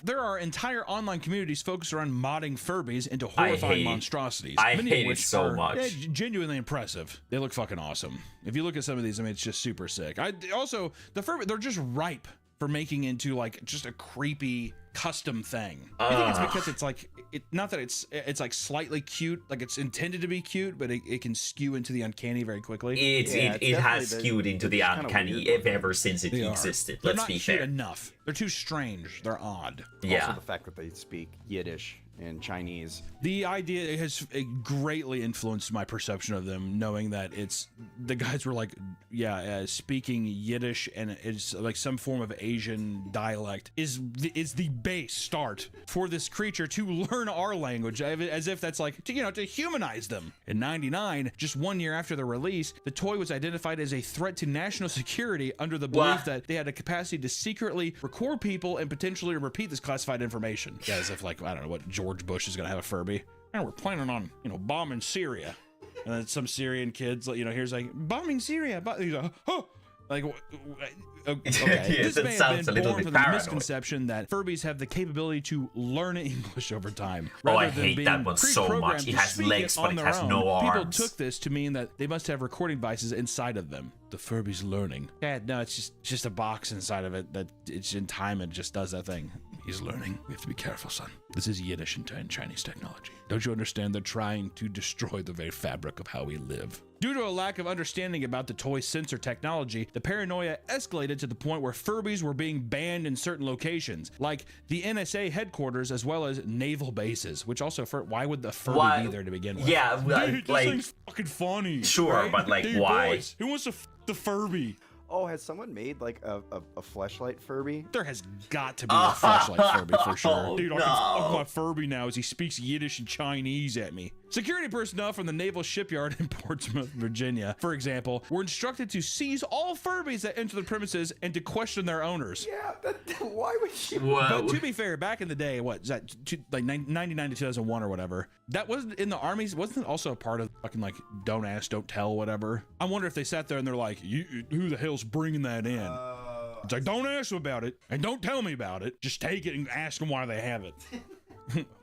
There are entire online communities focused around modding Furbies into horrifying monstrosities. I many hate of which it so are much. Genuinely impressive. They look fucking awesome. If you look at some of these, I mean, it's just super sick. Also, the Furby, they're just ripe for making into like just a creepy custom thing. I think it's because it's like not that it's like slightly cute, like it's intended to be cute, but it can skew into the uncanny very quickly. It has skewed into the uncanny ever since it existed. They're Let's not be cute fair. enough. They're too strange. They're odd. Yeah. Also the fact that they speak Yiddish and Chinese. The idea has greatly influenced my perception of them, knowing that the guys were like, speaking Yiddish and it's like some form of Asian dialect is the base start for this creature to learn our language, as if that's like, to humanize them. In '99, just 1 year after the release, the toy was identified as a threat to national security under the belief that they had a capacity to secretly record people and potentially repeat this classified information. Yeah, as if like, I don't know what George Bush is gonna have a Furby. And we're planning on, bombing Syria. And then some Syrian kids, here's like, bombing Syria. He's like, oh! Like, okay. Yeah, This may have been born from the paranoid. misconception that Furbies have the capability to learn English over time. Oh, I rather than hate being that one so pre-programmed much. It to has speak legs, but on it their has own. no People arms. took this to mean that they must have recording devices inside of them. The Furby's learning. Yeah, no, it's just a box inside of it that it's in time and just does that thing. He's learning. We have to be careful, son. This is Yiddish and Chinese technology. Don't you understand? They're trying to destroy the very fabric of how we live. Due to a lack of understanding about the toy sensor technology, the paranoia escalated to the point where Furbies were being banned in certain locations, like the NSA headquarters as well as naval bases, which also, why would the Furby be there to begin with? Yeah, Dude, this like, thing's fucking funny. sure, right? but like, Dude, why? Boys, who wants to the Furby? Oh, has someone made like a fleshlight Furby? There has got to be a flashlight Furby for sure. Dude, I can fuck no. my Furby now as he speaks Yiddish and Chinese at me. Security personnel from the Naval Shipyard in Portsmouth, Virginia, for example, were instructed to seize all Furbies that enter the premises and to question their owners. Yeah, why would you? But to be fair, back in the day, what is that, like 99 to 2001 or whatever, that wasn't in the armies, wasn't it also a part of fucking like don't ask, don't tell, whatever? I wonder if they sat there and they're like, who the hell's bringing that in? It's like, don't ask them about it and don't tell me about it. Just take it and ask them why they have it.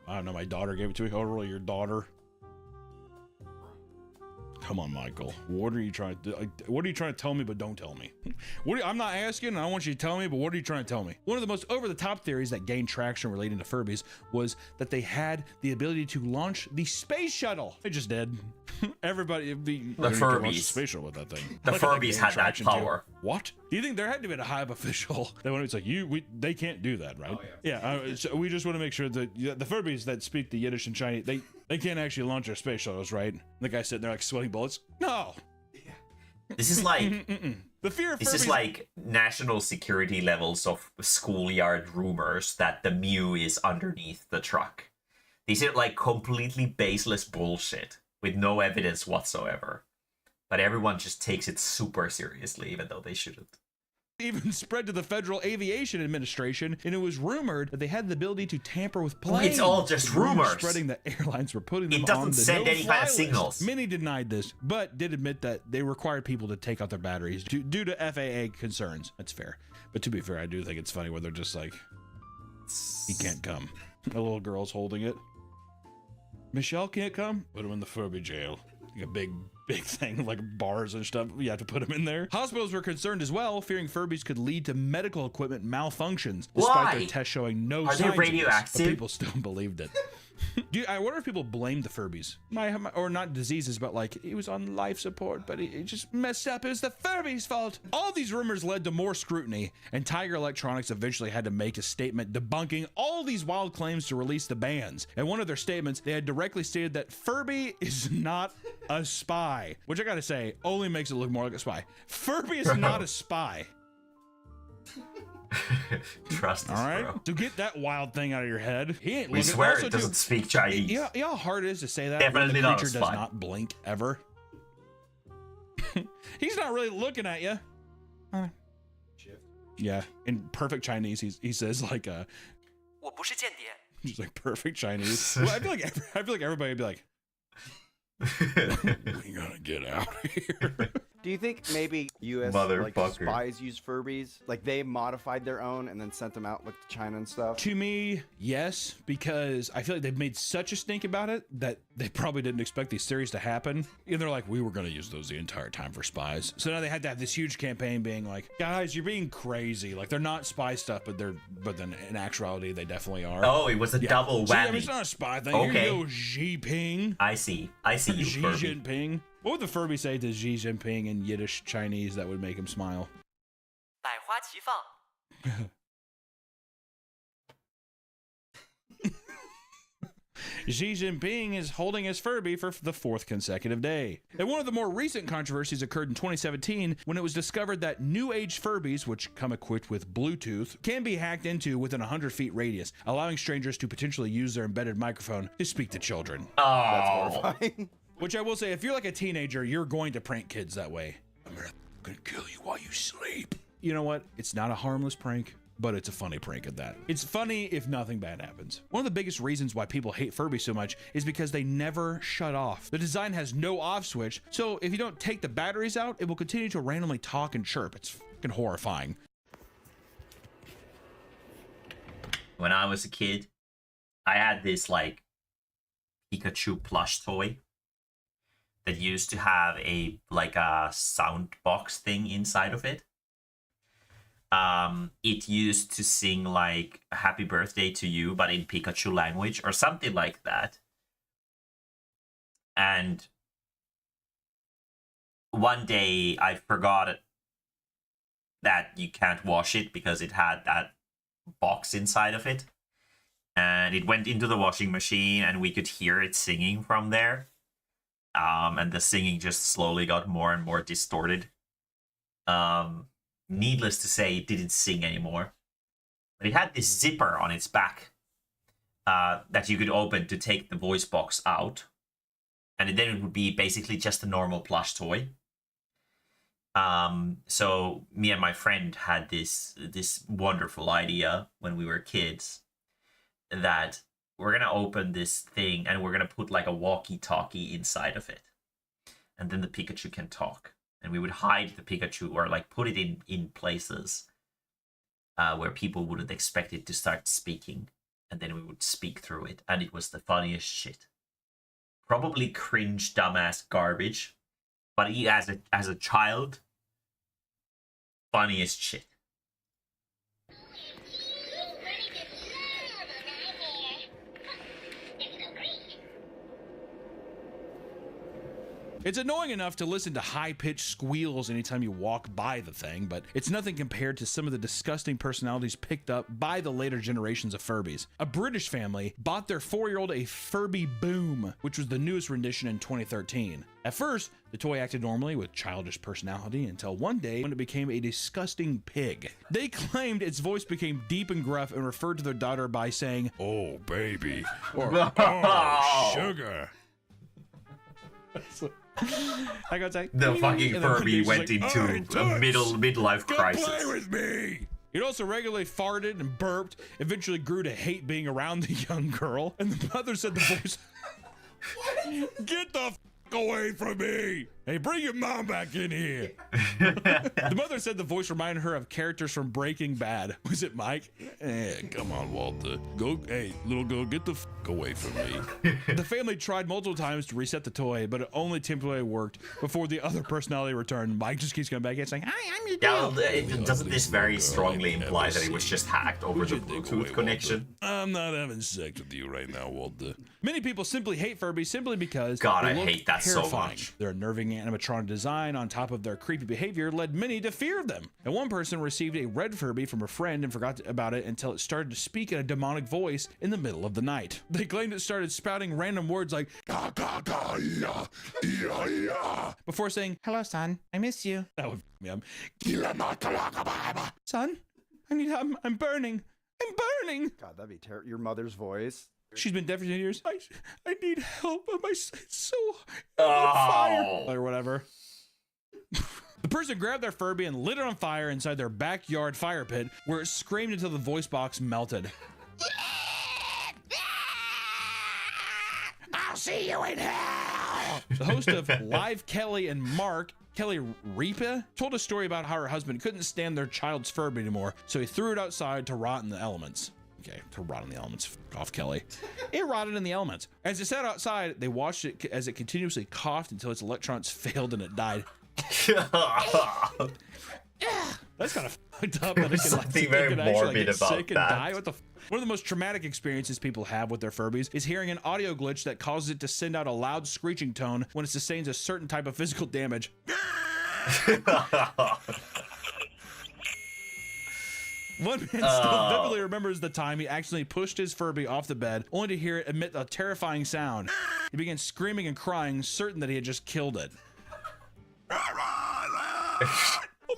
I don't know, my daughter gave it to me. Oh, really, your daughter? Come on, Michael. What are you trying to do? What are you trying to tell me, but don't tell me? I'm not asking, I want you to tell me, but what are you trying to tell me? One of the most over-the-top theories that gained traction relating to Furbies was that they had the ability to launch the space shuttle. They just did. Everybody, the Furbies. space shuttle with that thing. The Look at that Furbies gained had that traction, too. power. What? Do you think there had to be a Hive official that when it's like they can't do that, right? Oh, yeah. So we just want to make sure that the Furbies that speak the Yiddish and Chinese, they can't actually launch their space shuttles, right? The guy sitting there like sweating bullets. No. This is like the fear of this Furbies. is like national security levels of schoolyard rumors that the Mew is underneath the truck. These are like completely baseless bullshit with no evidence whatsoever. But everyone just takes it super seriously, even though they shouldn't. Even spread to the Federal Aviation Administration, and it was rumored that they had the ability to tamper with planes. It's all just rumors. Spreading that airlines were putting them It doesn't on the send any no-fly kind of list. signals. Many denied this, but did admit that they required people to take out their batteries due to FAA concerns. That's fair. But to be fair, I do think it's funny when they're just like, he can't come. A little girl's holding it. Michelle can't come? Put him in the Furby jail. Like a big thing, like bars and stuff. You have to put them in there. Hospitals were concerned as well, fearing Furbies could lead to medical equipment malfunctions, despite their tests showing no signs Are they of this, radioactive? but people still believed it. Dude, I wonder if people blamed the Furbies. Or not diseases, but like, he was on life support, but he just messed up. It was the Furbies' fault. All these rumors led to more scrutiny, and Tiger Electronics eventually had to make a statement debunking all these wild claims to release the bands. In one of their statements, they had directly stated that Furby is not a spy, which I gotta say, only makes it look more like a spy. Furby is not a spy. Trust us, All right, bro. so get that wild thing out of your head. He ain't We looking. swear Also, it doesn't too, speak Chinese. You know how hard it is to say that Definitely when the not a creature does spy. not blink ever? He's not really looking at you. Yeah, in perfect Chinese, he says like 我不是间谍。 he's like perfect Chinese. Well, I feel like everybody would be like, we gotta get out of here. Do you think maybe U.S. like Motherfucker. spies use Furbies? Like they modified their own and then sent them out like to China and stuff? To me, yes, because I feel like they've made such a stink about it that they probably didn't expect these series to happen. And they're like, we were going to use those the entire time for spies. So now they had to have this huge campaign being like, guys, you're being crazy. Like they're not spy stuff, but then in actuality, they definitely are. Oh, it was a double See, whammy. I mean, it's not a spy thing. Okay. You go Xi Jinping. I see you, Xi Furby. Jinping. What would the Furby say to Xi Jinping in Yiddish Chinese that would make him smile? 百花齐放。 Xi Jinping is holding his Furby for the 4th consecutive day. And one of the more recent controversies occurred in 2017 when it was discovered that new age Furbies, which come equipped with Bluetooth, can be hacked into within a 100 feet radius, allowing strangers to potentially use their embedded microphone to speak to children. That's Oh, horrifying. Which I will say, if you're like a teenager, you're going to prank kids that way. I'm gonna kill you while you sleep. You know what? It's not a harmless prank, but it's a funny prank at that. It's funny if nothing bad happens. One of the biggest reasons why people hate Furby so much is because they never shut off. The design has no off switch, so if you don't take the batteries out, it will continue to randomly talk and chirp. It's fucking horrifying. when I was a kid, I had this like Pikachu plush toy that used to have a like a sound box thing inside of it. It used to sing like "Happy Birthday to You," but in Pikachu language or something like that. And one day I forgot that you can't wash it because it had that box inside of it. And it went into the washing machine and we could hear it singing from there. And the singing just slowly got more and more distorted. Needless to say, it didn't sing anymore. But it had this zipper on its back that you could open to take the voice box out. And then it would be basically just a normal plush toy. So me and my friend had this wonderful idea when we were kids that we're gonna open this thing and we're gonna put like a walkie-talkie inside of it, and then the Pikachu can talk, and we would hide the Pikachu or like put it in places where people wouldn't expect it to start speaking, and then we would speak through it, and it was the funniest shit. Probably cringe, dumbass garbage, but he, as a child, funniest shit. It's annoying enough to listen to high-pitched squeals anytime you walk by the thing, but it's nothing compared to some of the disgusting personalities picked up by the later generations of Furbies. A British family bought their 4-year-old a Furby Boom, which was the newest rendition in 2013. At first, the toy acted normally with childish personality until one day when it became a disgusting pig. They claimed its voice became deep and gruff and referred to their daughter by saying, "Oh, baby," or "Oh, sugar." I gotta say, The fucking and then Furby she's went like, into "Alright, a Tux, midlife come crisis. play with me. It also regularly farted and burped, eventually grew to hate being around the young girl, and the mother said the voice, "Get the f away from me. Hey, bring your mom back in here." The mother said the voice reminded her of characters from Breaking Bad. Was it Mike? Come on, Walter. Hey, little girl, get the f away from me. The family tried multiple times to reset the toy, but it only temporarily worked before the other personality returned. Mike just keeps coming back and saying, "Hi, I'm your dad." Yeah, doesn't this very strongly imply that it was just hacked over the Bluetooth connection? I'm not having sex with you right now, Walter. Many people simply hate Furby simply because God, they I look hate that so terrifying. much. Their unnerving animatronic design on top of their creepy behavior led many to fear them. And one person received a red Furby from a friend and forgot about it until it started to speak in a demonic voice in the middle of the night. They claimed it started spouting random words like "ga ga ga ya ya ya" before saying, "Hello, son, I miss you." That would f me up. "Son, I'm burning. I'm burning." God, that'd be terrible. Your mother's voice. She's been dead for 10 years. I need help. It's so I'm on fire. Or whatever. The person grabbed their Furby and lit it on fire inside their backyard fire pit, where it screamed until the voice box melted. "I'll see you in hell." The host of Live Kelly and Mark Kelly Ripa told a story about how her husband couldn't stand their child's Furby anymore, so he threw it outside to rot in the elements. Okay, to rot in the elements. Fuck off, Kelly. It rotted in the elements. As it sat outside, they watched it as it continuously coughed until its electrons failed and it died. That's kind of fucked up. There's something very morbid about sick and that. die. What the one of the most traumatic experiences people have with their Furbies is hearing an audio glitch that causes it to send out a loud screeching tone when it sustains a certain type of physical damage. One man still vividly remembers the time he accidentally pushed his Furby off the bed, only to hear it emit a terrifying sound. He began screaming and crying, certain that he had just killed it. Oh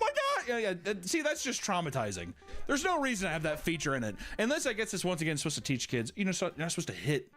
my god! Yeah. See, that's just traumatizing. There's no reason to have that feature in it. Unless I guess it's once again supposed to teach kids, you're not supposed to hit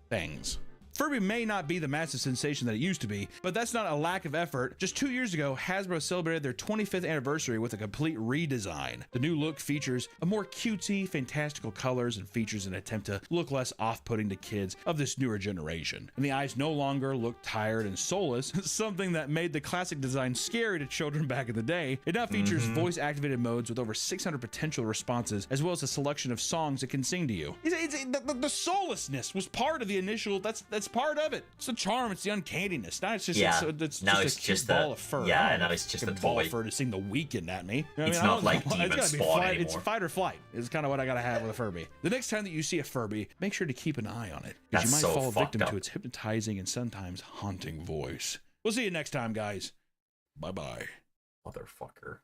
things. Furby may not be the massive sensation that it used to be, but that's not a lack of effort. Just 2 years ago, Hasbro celebrated their 25th anniversary with a complete redesign. The new look features a more cutesy, fantastical colors and features an attempt to look less off-putting to kids of this newer generation. And the eyes no longer look tired and soulless, something that made the classic design scary to children back in the day. It now features voice-activated modes with over 600 potential responses, as well as a selection of songs it can sing to you. The soullessness was part of the initial, that's part of it. It's the charm, it's the uncanniness. Now it's just it's just a ball of fur. Yeah, now it's just a ball toy. of fur to sing the Weekend at me. You know It's what I mean? not like Demon Spawn anymore. It's fight or flight. Is kind of what I gotta have with a Furby. The next time that you see a Furby, make sure to keep an eye on it, because you That's might so fall fucked victim up. to its hypnotizing and sometimes haunting voice. We'll see you next time, guys. Bye bye. Motherfucker.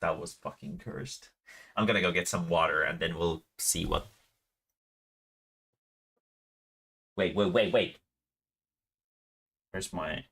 That was fucking cursed. I'm gonna go get some water and then we'll see what. Wait. Where's my.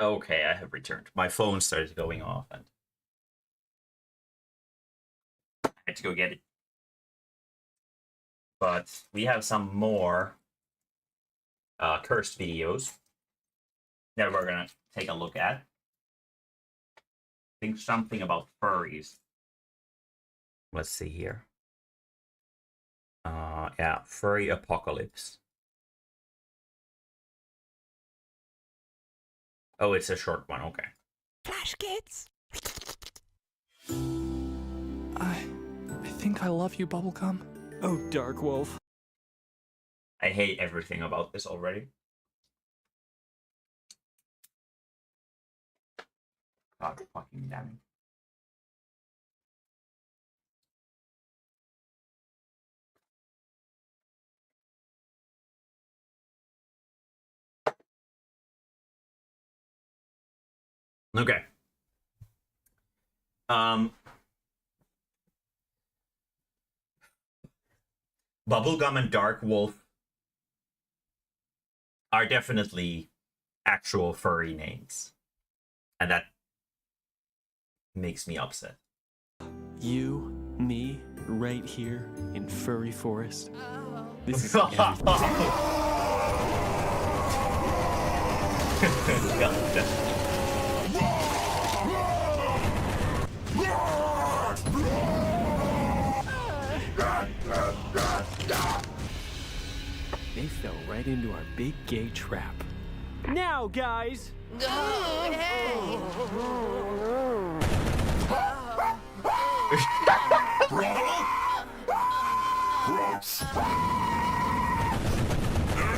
Okay, I have returned. My phone started going off and I had to go get it. But we have some more cursed videos that we're gonna take a look at. I think something about furries. Let's see here. Yeah, furry apocalypse. Oh, it's a short one. Okay. Flash kids. I think I love you, Bubblegum. Oh, Dark Wolf. I hate everything about this already. God fucking damn it. Okay. Bubblegum and Dark Wolf are definitely actual furry names. And that makes me upset. You, me, right here in Furry Forest. This is everything. God. they fell right into our big gay trap. Now, guys! Their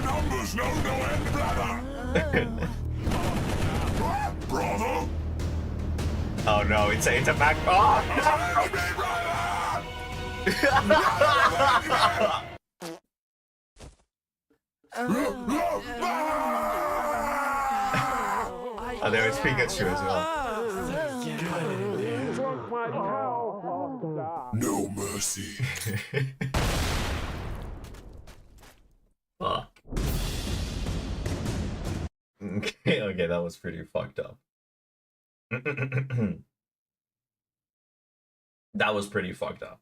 numbers know no end, brother. Brother. Oh no, it's a back. Oh oh, there is Pikachu as well. No mercy. Fuck. Okay, that was pretty fucked up. That was pretty fucked up.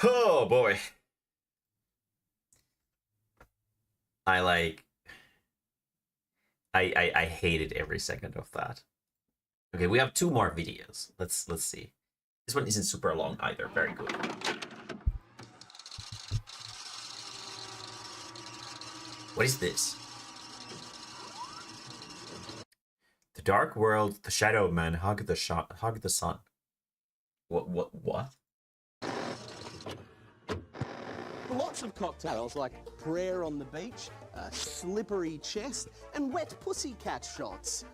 Oh boy. I hated every second of that. Okay, we have 2 more videos. Let's see. This one isn't super long either. Very good. What is this? The dark world, the shadow man hug the sun. What? Lots of cocktails like prayer on the beach, slippery chest, and wet pussycat shots.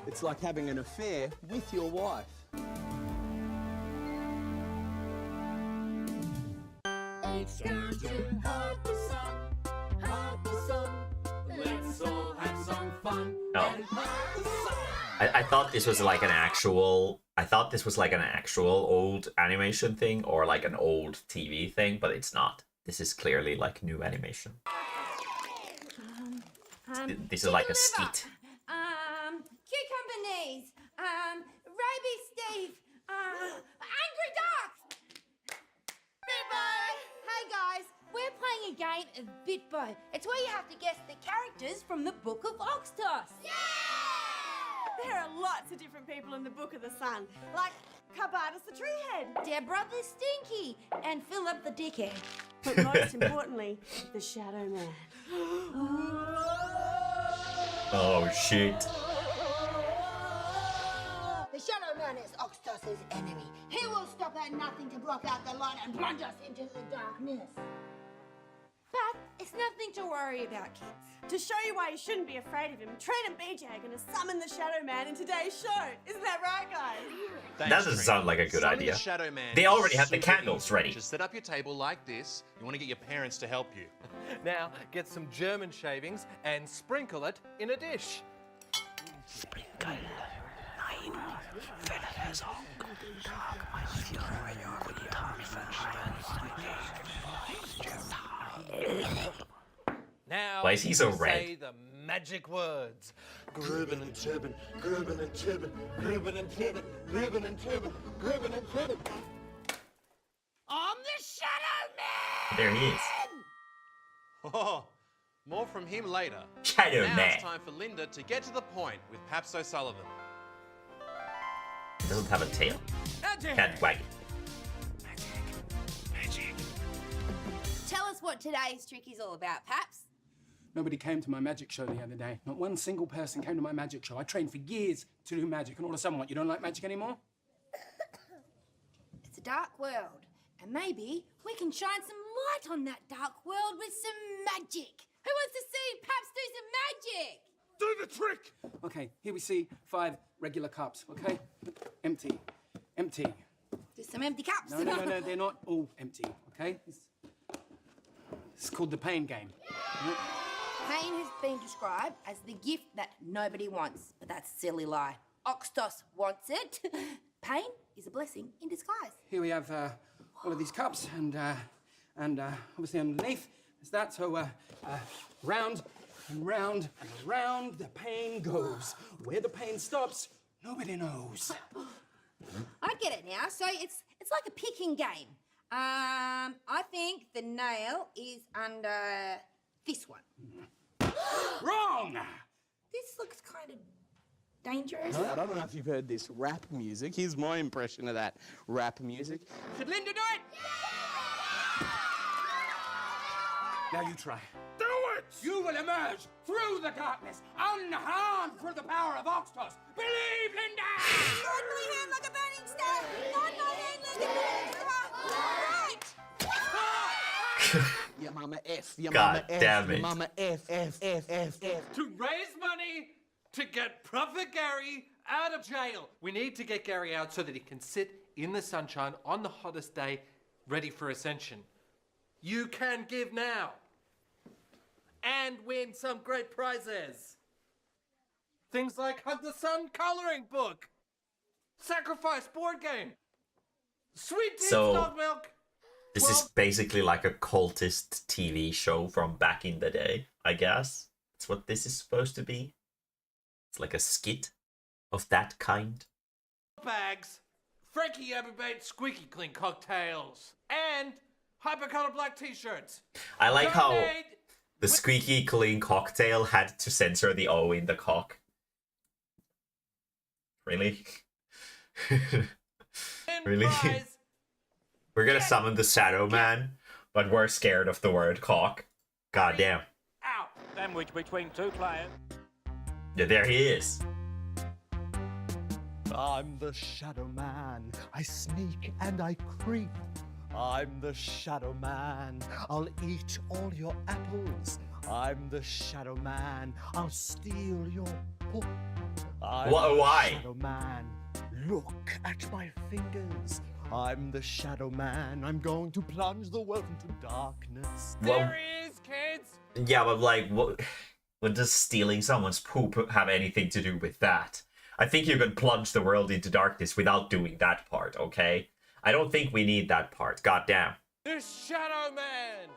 It's like having an affair with your wife. It's time to hug the sun, let's all have some fun. Oh. I thought this was like an actual. I thought this was like an actual old animation thing or like an old TV thing, but it's not. This is clearly like new animation. This is like a skit. Cucumber knees. Raby Steve. Angry Duck. Bitbo. Hey guys, we're playing a game of Bitbo. It's where you have to guess the characters from the Book of Oxtos. Yeah! There are lots of different people in the Book of the Sun, like Carbartus the Treehead, Deborah the Stinky, and Philip the Dickhead. but most importantly, the Shadow Man. Oh shit. The Shadow Man is Oxtos' enemy. He will stop at nothing to block out the light and plunge us into the darkness. But it's nothing to worry about, kids. To show you why you shouldn't be afraid of him, Trent and BJ are going to summon the Shadow Man in today's show. Isn't that right, guys? That doesn't sound like a good Summon idea. The Shadow Man They already have the super candles easy. ready. Just set up your table like this. You want to get your parents to help you. Now, get some German shavings and sprinkle it in a dish. Sprinkle. Nein. Verlösung. Tag, mein Führer. Guten Tag, Now, Why is he so say red? the magic words. Gruben and Turban, Gruben and Turban, Gruben and Turban, Gruben and Turban, Gruben and Turban. I'm the Shadow Man! There he is. Oh, more from him later. Shadow now Man. it's time for Linda to get to the point with Paps O'Sullivan. It doesn't have a tail. Can't wag it. Tell us what today's trick is all about, Paps. Nobody came to my magic show the other day. Not one single person came to my magic show. I trained for years to do magic, and all of a sudden, what, you don't like magic anymore? It's a dark world, and maybe we can shine some light on that dark world with some magic. Who wants to see Paps do some magic? Do the trick! Okay, here we see 5 regular cups, okay? Empty. Empty. Just some empty cups. No, they're not all empty, okay? It's called the pain game. Pain has been described as the gift that nobody wants, but that's a silly lie. Oxtos wants it. Pain is a blessing in disguise. Here we have all of these cups, and obviously underneath is that. So round and round and round the pain goes. Where the pain stops, nobody knows. I get it now. So it's like a picking game. I think the nail is under this one. Wrong! This looks kind of dangerous. I don't know if you've heard this rap music. Here's my impression of that rap music. Should Linda do it? Now you try. Do it! You will emerge through the darkness, unharmed through the power of Oxtos. Believe, Linda! Hold my hand like a burning star! Hold my hand like a burning star! Right! Your mama F, your God mama F, damn your it. mama F. To raise money to get Prophet Gary out of jail. We need to get Gary out so that he can sit in the sunshine on the hottest day, ready for ascension. You can give now and win some great prizes. Things like Hunt the Sun coloring book, sacrifice board game, sweet tea So- dog milk. This is basically like a cultist TV show from back in the day, I guess. That's what this is supposed to be. It's like a skit of that kind. Bags, Frankie Abbey-Bait squeaky clean cocktails, and hypercolor black t-shirts. I like how Donate the squeaky clean cocktail had to censor the O in the cock. Really? Really? prize. We're gonna summon the Shadow Man, but we're scared of the word cock. God damn. Out. Sandwich between two players. Yeah, there he is. I'm the Shadow Man. I sneak and I creep. I'm the Shadow Man. I'll eat all your apples. I'm the Shadow Man. I'll steal your poop. I'm the Why? Shadow Man. Look at my fingers. I'm the Shadow Man. I'm going to plunge the world into darkness. Well, There he is, kids. yeah, but like, what does stealing someone's poop have anything to do with that? I think you can plunge the world into darkness without doing that part, okay? I don't think we need that part, goddamn. The Shadow Man.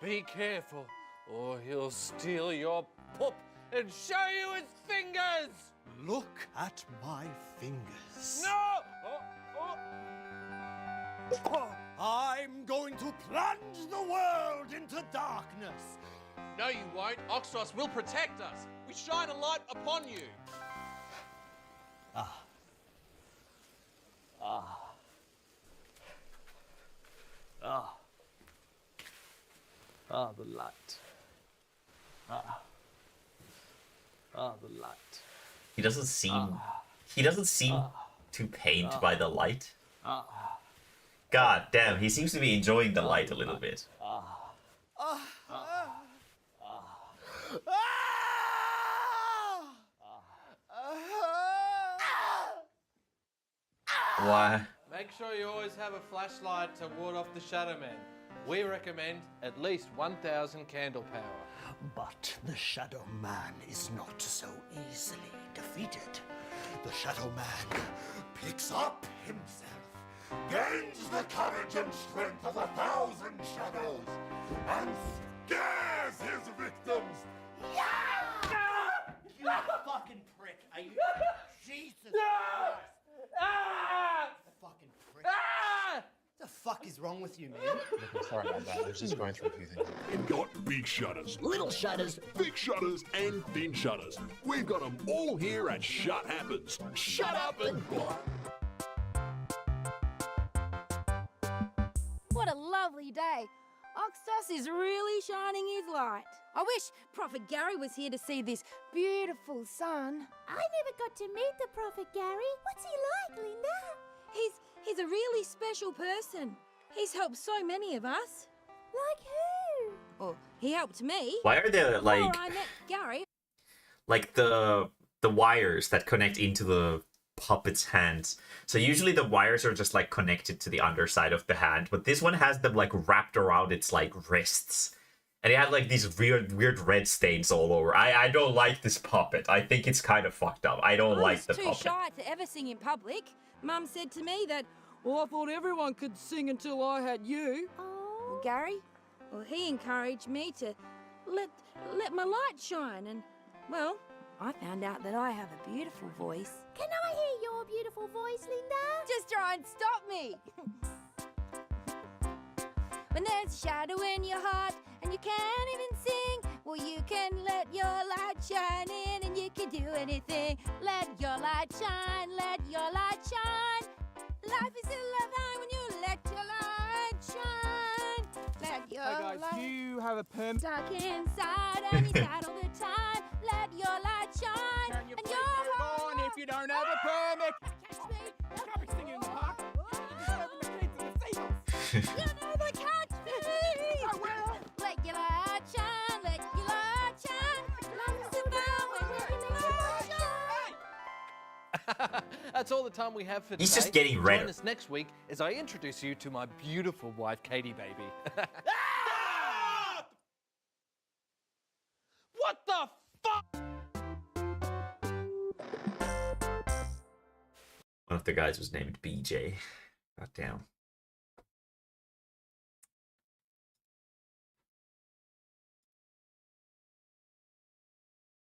Be careful, or he'll steal your poop and show you his fingers. Look at my fingers. No! Oh. I'm going to plunge the world into darkness. No, you won't. Oxtos will protect us. We shine a light upon you. The light. The light. He doesn't seem too pained by the light. God damn, he seems to be enjoying the light a little bit. Why? Make sure you always have a flashlight to ward off the Shadow Man. We recommend at least 1,000 candle power. But the Shadow Man is not so easily defeated. The Shadow Man picks up himself, Gains the courage and strength of 1,000 shadows and scares his victims. You fucking prick! Are you? Jesus Christ! Fucking prick! What the fuck is wrong with you, man? Sorry about that. I was just going through a few things. We've got big shutters, Little shutters. thick shutters, and thin shutters. We've got them all here at Shut Happens. Shut up and buy. What a lovely day. Oxtos is really shining his light. I wish Prophet Gary was here to see this beautiful sun. I never got to meet the Prophet Gary. What's he like, Linda? He's a really special person. He's helped so many of us. Like who? Well, he helped me. Why are there Before I met Gary. like the wires that connect into the puppet's hands? So usually the wires are just like connected to the underside of the hand, but this one has them like wrapped around its like wrists. And it had like these weird red stains all over. I don't like this puppet. I think it's kind of fucked up. I don't like the I was puppet. too shy to ever sing in public. Mum said to me that, well, I thought everyone could sing until I had you. Well, Gary, well, he encouraged me to let my light shine, and, well, I found out that I have a beautiful voice. Can I hear your beautiful voice, Linda? Just try and stop me. When there's shadow in your heart and you can't even sing, Well, you can let your light shine in and you can do anything. Let your light shine, let your light shine. Life is still alive when you let your light shine. Let your Hey guys, do you have a permit? stuck inside and you sad all the time. Let your light shine. Can you and please your move on if you don't have a permit? catch me. Can't be singing in the park. Disturbing the kids and the seagulls. You never catch me. I will. Let your light shine. Let your light shine. Life is about when you let your light shine. That's all the time we have for today. He's just getting redder. Join us next week as I introduce you to my beautiful wife, Katie Baby. What the fuck? One of the guys was named BJ. God damn.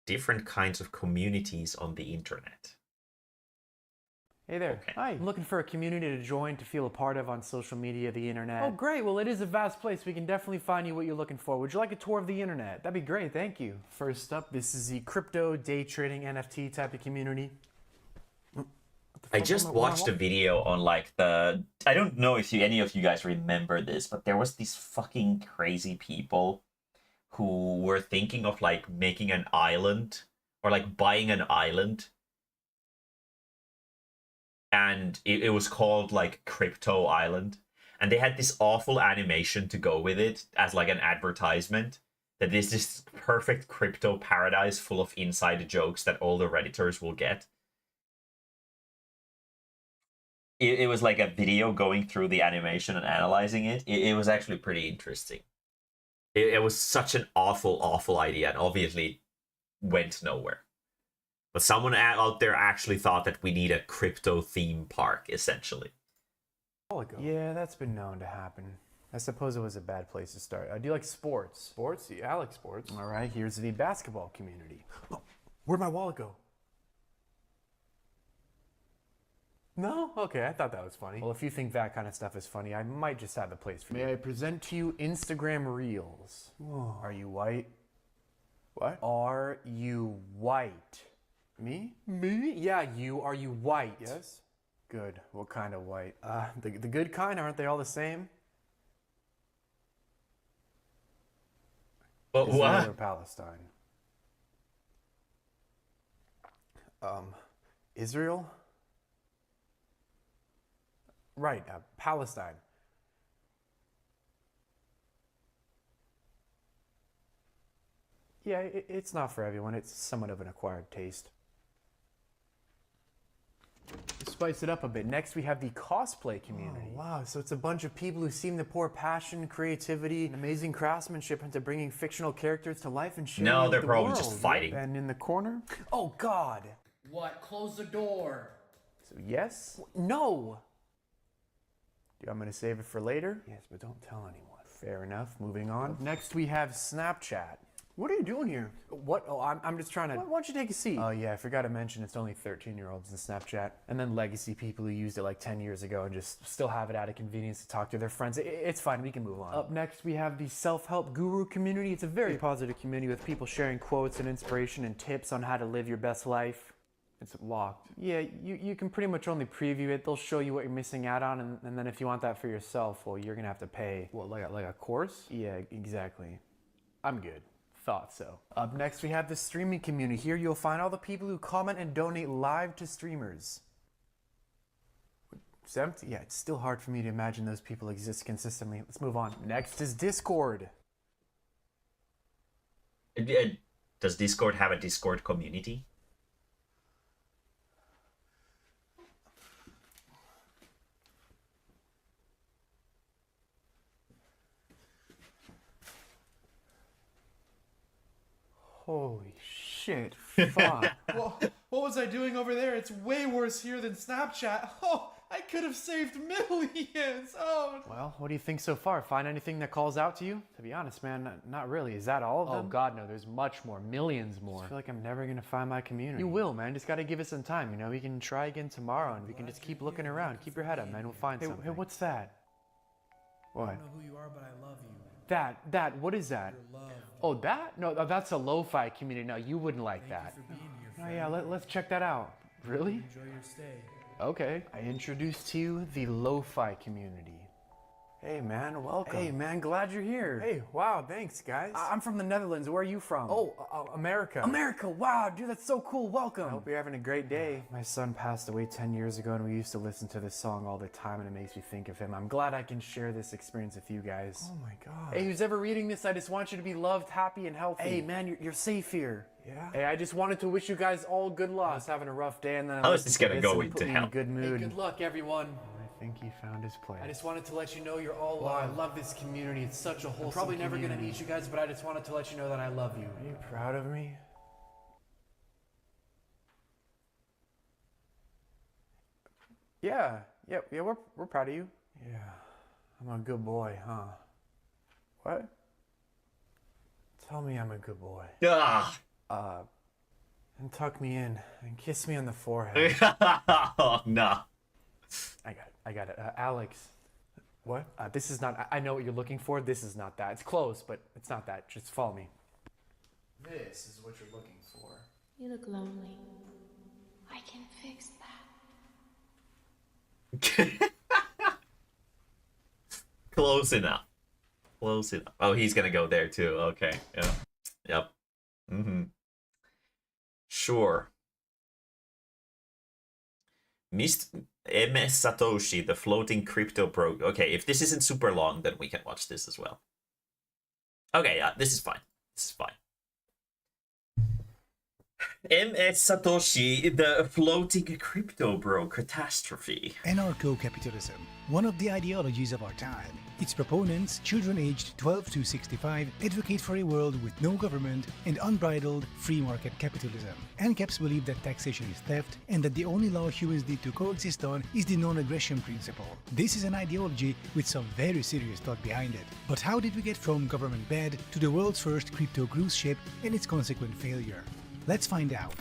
Different kinds of communities on the internet. Hey there. Okay. Hi. I'm looking for a community to join, to feel a part of on social media, the internet. Oh, great. Well, it is a vast place. We can definitely find you what you're looking for. Would you like a tour of the internet? That'd be great. Thank you. First up, this is the crypto, day trading, NFT type of community. I just watched a video on like the... I don't know if any of you guys remember this, but there was these fucking crazy people who were thinking of like making an island or like buying an island. And it was called like Crypto Island. And they had this awful animation to go with it as like an advertisement. That is this perfect crypto paradise full of inside jokes that all the Redditors will get. It was like a video going through the animation and analyzing it. It was actually pretty interesting. It was such an awful idea and obviously went nowhere. But someone out there actually thought that we need a crypto theme park, essentially. Yeah, that's been known to happen. I suppose it was a bad place to start. Do you like sports? Sports? Yeah, I like sports. All right, here's the basketball community. Oh, where'd my wallet go? No? Okay, I thought that was funny. Well, if you think that kind of stuff is funny, I might just have a place for you. May I present to you Instagram Reels? Whoa. Are you white? What? Are you white? Me? Me? Yeah, you. Are you white? Yes. Good. What kind of white? The good kind, aren't they all the same? But Israel what? or Palestine? Israel? Right, Palestine. Yeah, it's not for everyone. It's somewhat of an acquired taste. Spice it up a bit. Next, we have the cosplay community. Oh, wow, so it's a bunch of people who seem to pour passion, creativity, and amazing craftsmanship into bringing fictional characters to life and sharing No, with they're the probably world. just fighting. Yep, and in the corner? Oh, God. What? Close the door. So, yes? No. Do you want me to save it for later? Yes, but don't tell anyone. Fair enough. Moving on. Next, we have Snapchat. What are you doing here? What? Oh, I'm just trying to... Why don't you take a seat? Oh, yeah, I forgot to mention it's only 13-year-olds in Snapchat. And then legacy people who used it like 10 years ago and just still have it out of convenience to talk to their friends. It's fine, we can move on. Up next, we have the self-help guru community. It's a very positive community with people sharing quotes and inspiration and tips on how to live your best life. It's locked. Yeah, you can pretty much only preview it. They'll show you what you're missing out on, and then if you want that for yourself, well, you're gonna have to pay. What, like a course? Yeah, exactly. I'm good. Thought so. Up next, we have the streaming community. Here you'll find all the people who comment and donate live to streamers. It's empty? Yeah, it's still hard for me to imagine those people exist consistently. Let's move on. Next is Discord. Does Discord have a Discord community? Holy shit, fuck. Well, what was I doing over there? It's way worse here than Snapchat. Oh, I could have saved millions. Oh. Well, what do you think so far? Find anything that calls out to you? To be honest, man, not really. Is that all of them? Oh, God, no. There's much more. Millions more. I feel like I'm never going to find my community. You will, man. Just got to give it some time. You know, we can try again tomorrow, and we can just keep looking around. Keep your head up, man. We'll find something. Hey, what's that? What? I don't know who you are, but I love you. That, what is that? Oh, that? No, that's a lo-fi community. No, you wouldn't like that. Oh yeah, let's check that out. Really? Enjoy your stay. Okay. I introduce to you the lo-fi community. Hey man, welcome. Hey man, glad you're here. Hey, wow, thanks guys. I'm from the Netherlands. Where are you from? Oh, America. America, wow, dude, that's so cool. Welcome. I hope you're having a great day. My son passed away 10 years ago and we used to listen to this song all the time and it makes me think of him. I'm glad I can share this experience with you guys. Oh my God. Hey, who's ever reading this, I just want you to be loved, happy, and healthy. Hey man, you're safe here. Yeah. Hey, I just wanted to wish you guys all good luck. I was having a rough day and then How is this gonna go into hell? Good mood. Hey, good luck, everyone. I think he found his place. I just wanted to let you know you're all Wow, I loved. love this community. It's such a wholesome I'm probably never gonna community. meet you guys, but I just wanted to let you know that I love you. Are you proud of me? Yeah, we're proud of you. Yeah, I'm a good boy, huh? What? Tell me I'm a good boy. Ah. And tuck me in and kiss me on the forehead. Oh, no. I got it. Alex. What? This is not, I know what you're looking for. This is not that. It's close, but it's not that. Just follow me. This is what you're looking for. You look lonely. I can fix that. Close enough. Close enough. Oh, he's gonna go there too. Okay. Yeah. Yep. Mm-hmm. Sure. MS Satoshi, the floating crypto bro. Okay, if this isn't super long, then we can watch this as well. Okay, yeah, this is fine. This is fine. MS Satoshi, the floating crypto bro catastrophe. Anarcho-capitalism, one of the ideologies of our time. Its proponents, children aged 12 to 65, advocate for a world with no government and unbridled free market capitalism. ANCAPs believe that taxation is theft and that the only law humans need to coexist on is the non-aggression principle. This is an ideology with some very serious thought behind it. But how did we get from government bad to the world's first crypto cruise ship and its consequent failure? Let's find out.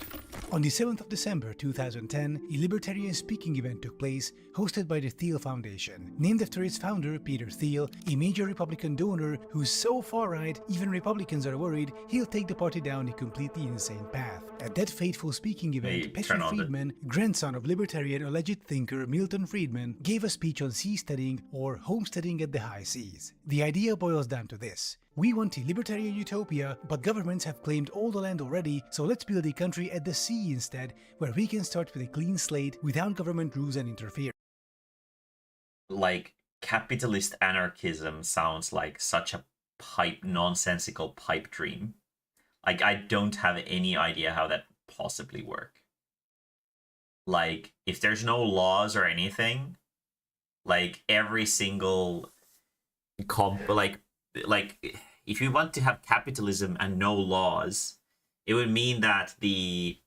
On the 7th of December 2010, a libertarian speaking event took place, hosted by the Thiel Foundation, named after its founder, Peter Thiel, a major Republican donor who's so far-right, even Republicans are worried he'll take the party down a completely insane path. At that fateful speaking event, Petri Friedman, grandson of libertarian alleged thinker Milton Friedman, gave a speech on seasteading or homesteading at the high seas. The idea boils down to this. We want a libertarian utopia, but governments have claimed all the land already, so let's build a country at the sea instead, where we can start with a clean slate without government rules and interference. Like, capitalist anarchism sounds like such a nonsensical pipe dream. Like, I don't have any idea how that possibly work. Like, if there's no laws or anything, like, every single if you want to have capitalism and no laws, it would mean that the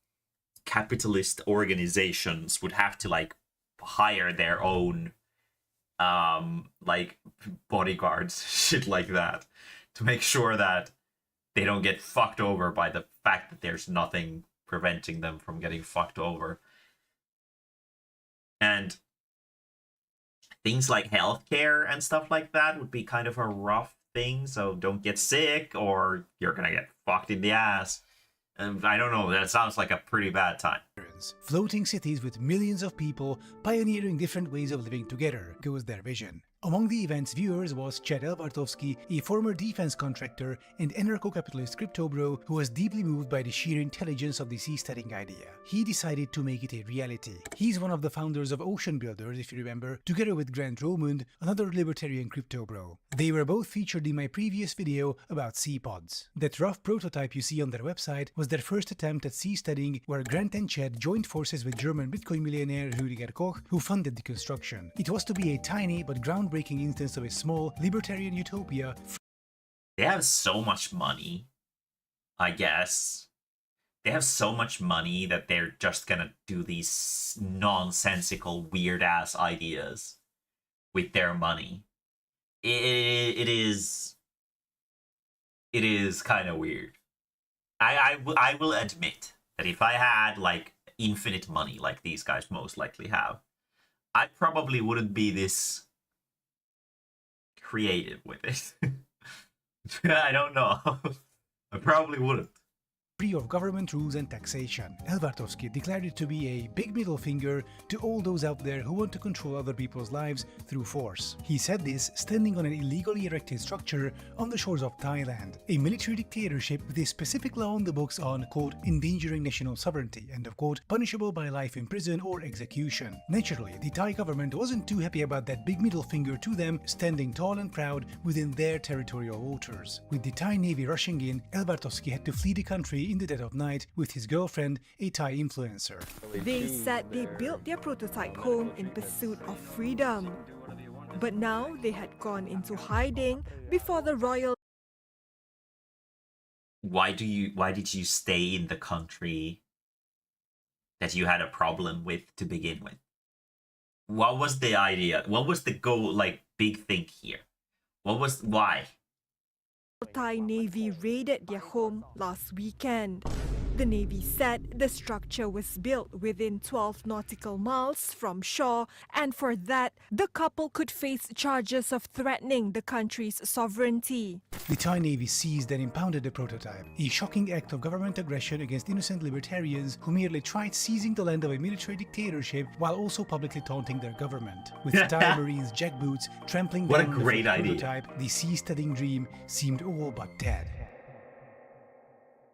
capitalist organizations would have to like hire their own like bodyguards, shit like that, to make sure that they don't get fucked over by the fact that there's nothing preventing them from getting fucked over. And things like healthcare and stuff like that would be kind of a rough thing, so don't get sick or you're gonna get fucked in the ass. And I don't know, that sounds like a pretty bad time. Floating cities with millions of people pioneering different ways of living together goes their vision. Among the event's viewers was Chad Bartowski, a former defense contractor and anarcho-capitalist crypto bro who was deeply moved by the sheer intelligence of the seasteading idea. He decided to make it a reality. He's one of the founders of Ocean Builders, if you remember, together with Grant Romund, another libertarian crypto bro. They were both featured in my previous video about sea pods. That rough prototype you see on their website was their first attempt at seasteading, where Grant and Chad joined forces with German Bitcoin millionaire Rüdiger Koch, who funded the construction. It was to be a tiny but groundbreaking instance of a small libertarian utopia. They have so much money, I guess. They have so much money that they're just gonna do these nonsensical, weird-ass ideas with their money. It is kind of weird. I will admit that if I had, like, infinite money like these guys most likely have, I probably wouldn't be this creative with it. I don't know. I probably wouldn't. Free of government rules and taxation. Elvartovsky declared it to be a big middle finger to all those out there who want to control other people's lives through force. He said this standing on an illegally erected structure on the shores of Thailand, a military dictatorship with a specific law on the books on, quote, endangering national sovereignty, end of quote, punishable by life in prison or execution. Naturally, the Thai government wasn't too happy about that big middle finger to them standing tall and proud within their territorial waters. With the Thai Navy rushing in, Elvartovsky had to flee the country in the dead of night with his girlfriend, a Thai influencer. They said they built their prototype home in pursuit of freedom. But now they had gone into hiding before the royal... Why did you stay in the country that you had a problem with to begin with? What was the idea? What was the goal, like, big thing here? Why? Thai Navy raided their home last weekend. The Navy said the structure was built within 12 nautical miles from shore, and for that, the couple could face charges of threatening the country's sovereignty. The Thai Navy seized and impounded the prototype, a shocking act of government aggression against innocent libertarians who merely tried seizing the land of a military dictatorship while also publicly taunting their government. With Thai Marines' jackboots trampling down the prototype, the seasteading dream seemed all but dead.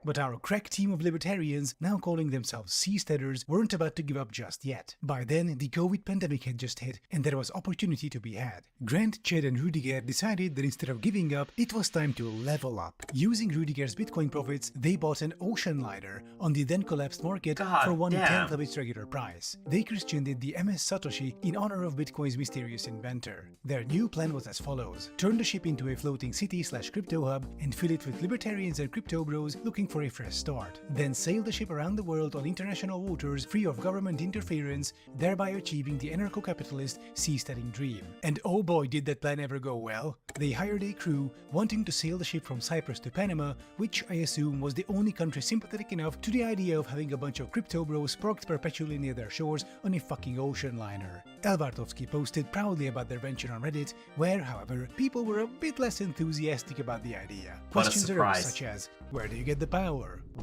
But our crack team of libertarians, now calling themselves seasteaders, weren't about to give up just yet. By then, the COVID pandemic had just hit, and there was opportunity to be had. Grant, Chad and Rudiger decided that instead of giving up, it was time to level up. Using Rudiger's Bitcoin profits, they bought an ocean liner on the then collapsed market for 1/10 of its regular price. They christened it the MS Satoshi in honor of Bitcoin's mysterious inventor. Their new plan was as follows: turn the ship into a floating city/crypto hub and fill it with libertarians and crypto bros looking for a fresh start. Then sail the ship around the world on international waters free of government interference, thereby achieving the anarcho-capitalist seasteading dream. And oh boy, did that plan ever go well. They hired a crew wanting to sail the ship from Cyprus to Panama, which I assume was the only country sympathetic enough to the idea of having a bunch of crypto bros parked perpetually near their shores on a fucking ocean liner. Elvartovsky posted proudly about their venture on Reddit, where, however, people were a bit less enthusiastic about the idea. Questions arose such as, where do you get the power?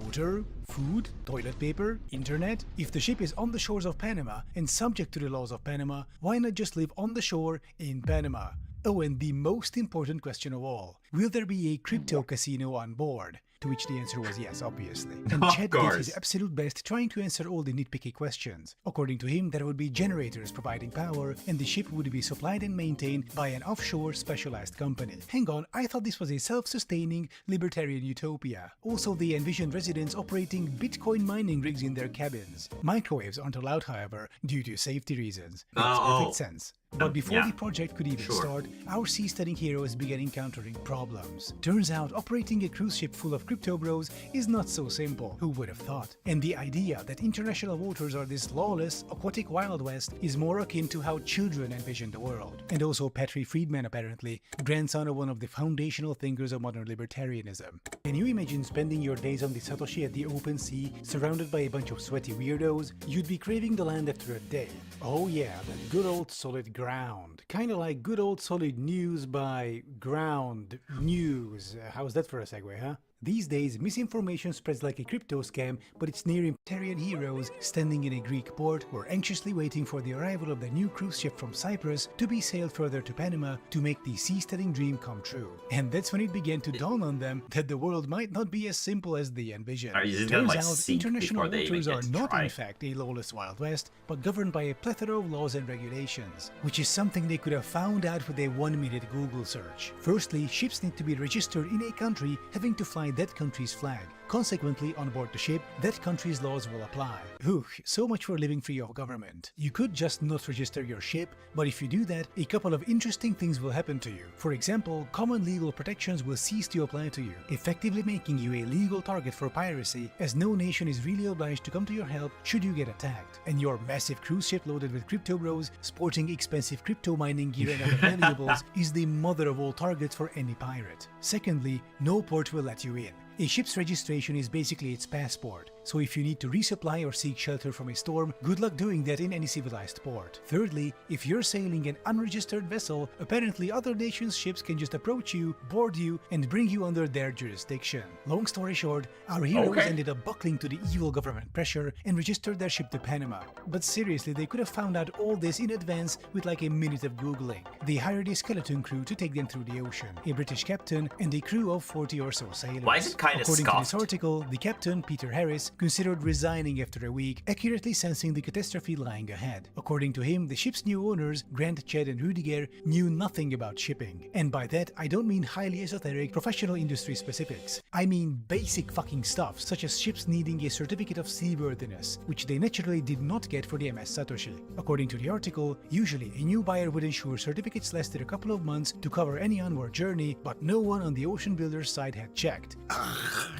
Water? Food? Toilet paper? Internet? If the ship is on the shores of Panama and subject to the laws of Panama, why not just live on the shore in Panama? Oh, and the most important question of all, will there be a crypto casino on board? To which the answer was yes, obviously. And Chad did his absolute best trying to answer all the nitpicky questions. According to him, there would be generators providing power, and the ship would be supplied and maintained by an offshore specialized company. Hang on, I thought this was a self-sustaining libertarian utopia. Also, they envisioned residents operating Bitcoin mining rigs in their cabins. Microwaves aren't allowed, however, due to safety reasons. Makes perfect sense. But before the project could even start, our seasteading heroes began encountering problems. Turns out, operating a cruise ship full of crypto bros is not so simple. Who would have thought? And the idea that international waters are this lawless, aquatic Wild West is more akin to how children envision the world. And also Patrick Friedman, apparently, grandson of one of the foundational thinkers of modern libertarianism. Can you imagine spending your days on the Satoshi at the open sea, surrounded by a bunch of sweaty weirdos? You'd be craving the land after a day. Oh yeah, that good old solid ground. Kinda like good old solid news by ground news. How's that for a segue, huh? These days, misinformation spreads like a crypto scam, but it's near libertarian heroes standing in a Greek port who are anxiously waiting for the arrival of the new cruise ship from Cyprus to be sailed further to Panama to make the seasteading dream come true. And that's when it began to dawn on them that the world might not be as simple as they envisioned. Turns out, international waters are not in fact a lawless Wild West, but governed by a plethora of laws and regulations, which is something they could have found out with a 1-minute Google search. Firstly, ships need to be registered in a country having to fly that country's flag. Consequently, on board the ship, that country's laws will apply. Whew, so much for living free of government. You could just not register your ship, but if you do that, a couple of interesting things will happen to you. For example, common legal protections will cease to apply to you, effectively making you a legal target for piracy, as no nation is really obliged to come to your help should you get attacked. And your massive cruise ship loaded with crypto bros, sporting expensive crypto mining gear and other valuables, is the mother of all targets for any pirate. Secondly, no port will let you in. A ship's registration is basically its passport, so if you need to resupply or seek shelter from a storm, good luck doing that in any civilized port. Thirdly, if you're sailing an unregistered vessel, apparently other nations' ships can just approach you, board you, and bring you under their jurisdiction. Long story short, our heroes ended up buckling to the evil government pressure and registered their ship to Panama. But seriously, they could have found out all this in advance with like a minute of googling. They hired a skeleton crew to take them through the ocean, a British captain and a crew of 40 or so sailors. Why is it kind of According to this scuffed? article, the captain, Peter Harris, considered resigning after a week, accurately sensing the catastrophe lying ahead. According to him, the ship's new owners, Grant, Chad and Rudiger, knew nothing about shipping. And by that, I don't mean highly esoteric professional industry specifics. I mean basic fucking stuff, such as ships needing a certificate of seaworthiness, which they naturally did not get for the MS Satoshi. According to the article, usually a new buyer would ensure certificates lasted a couple of months to cover any onward journey, but no one on the Ocean Builder's side had checked.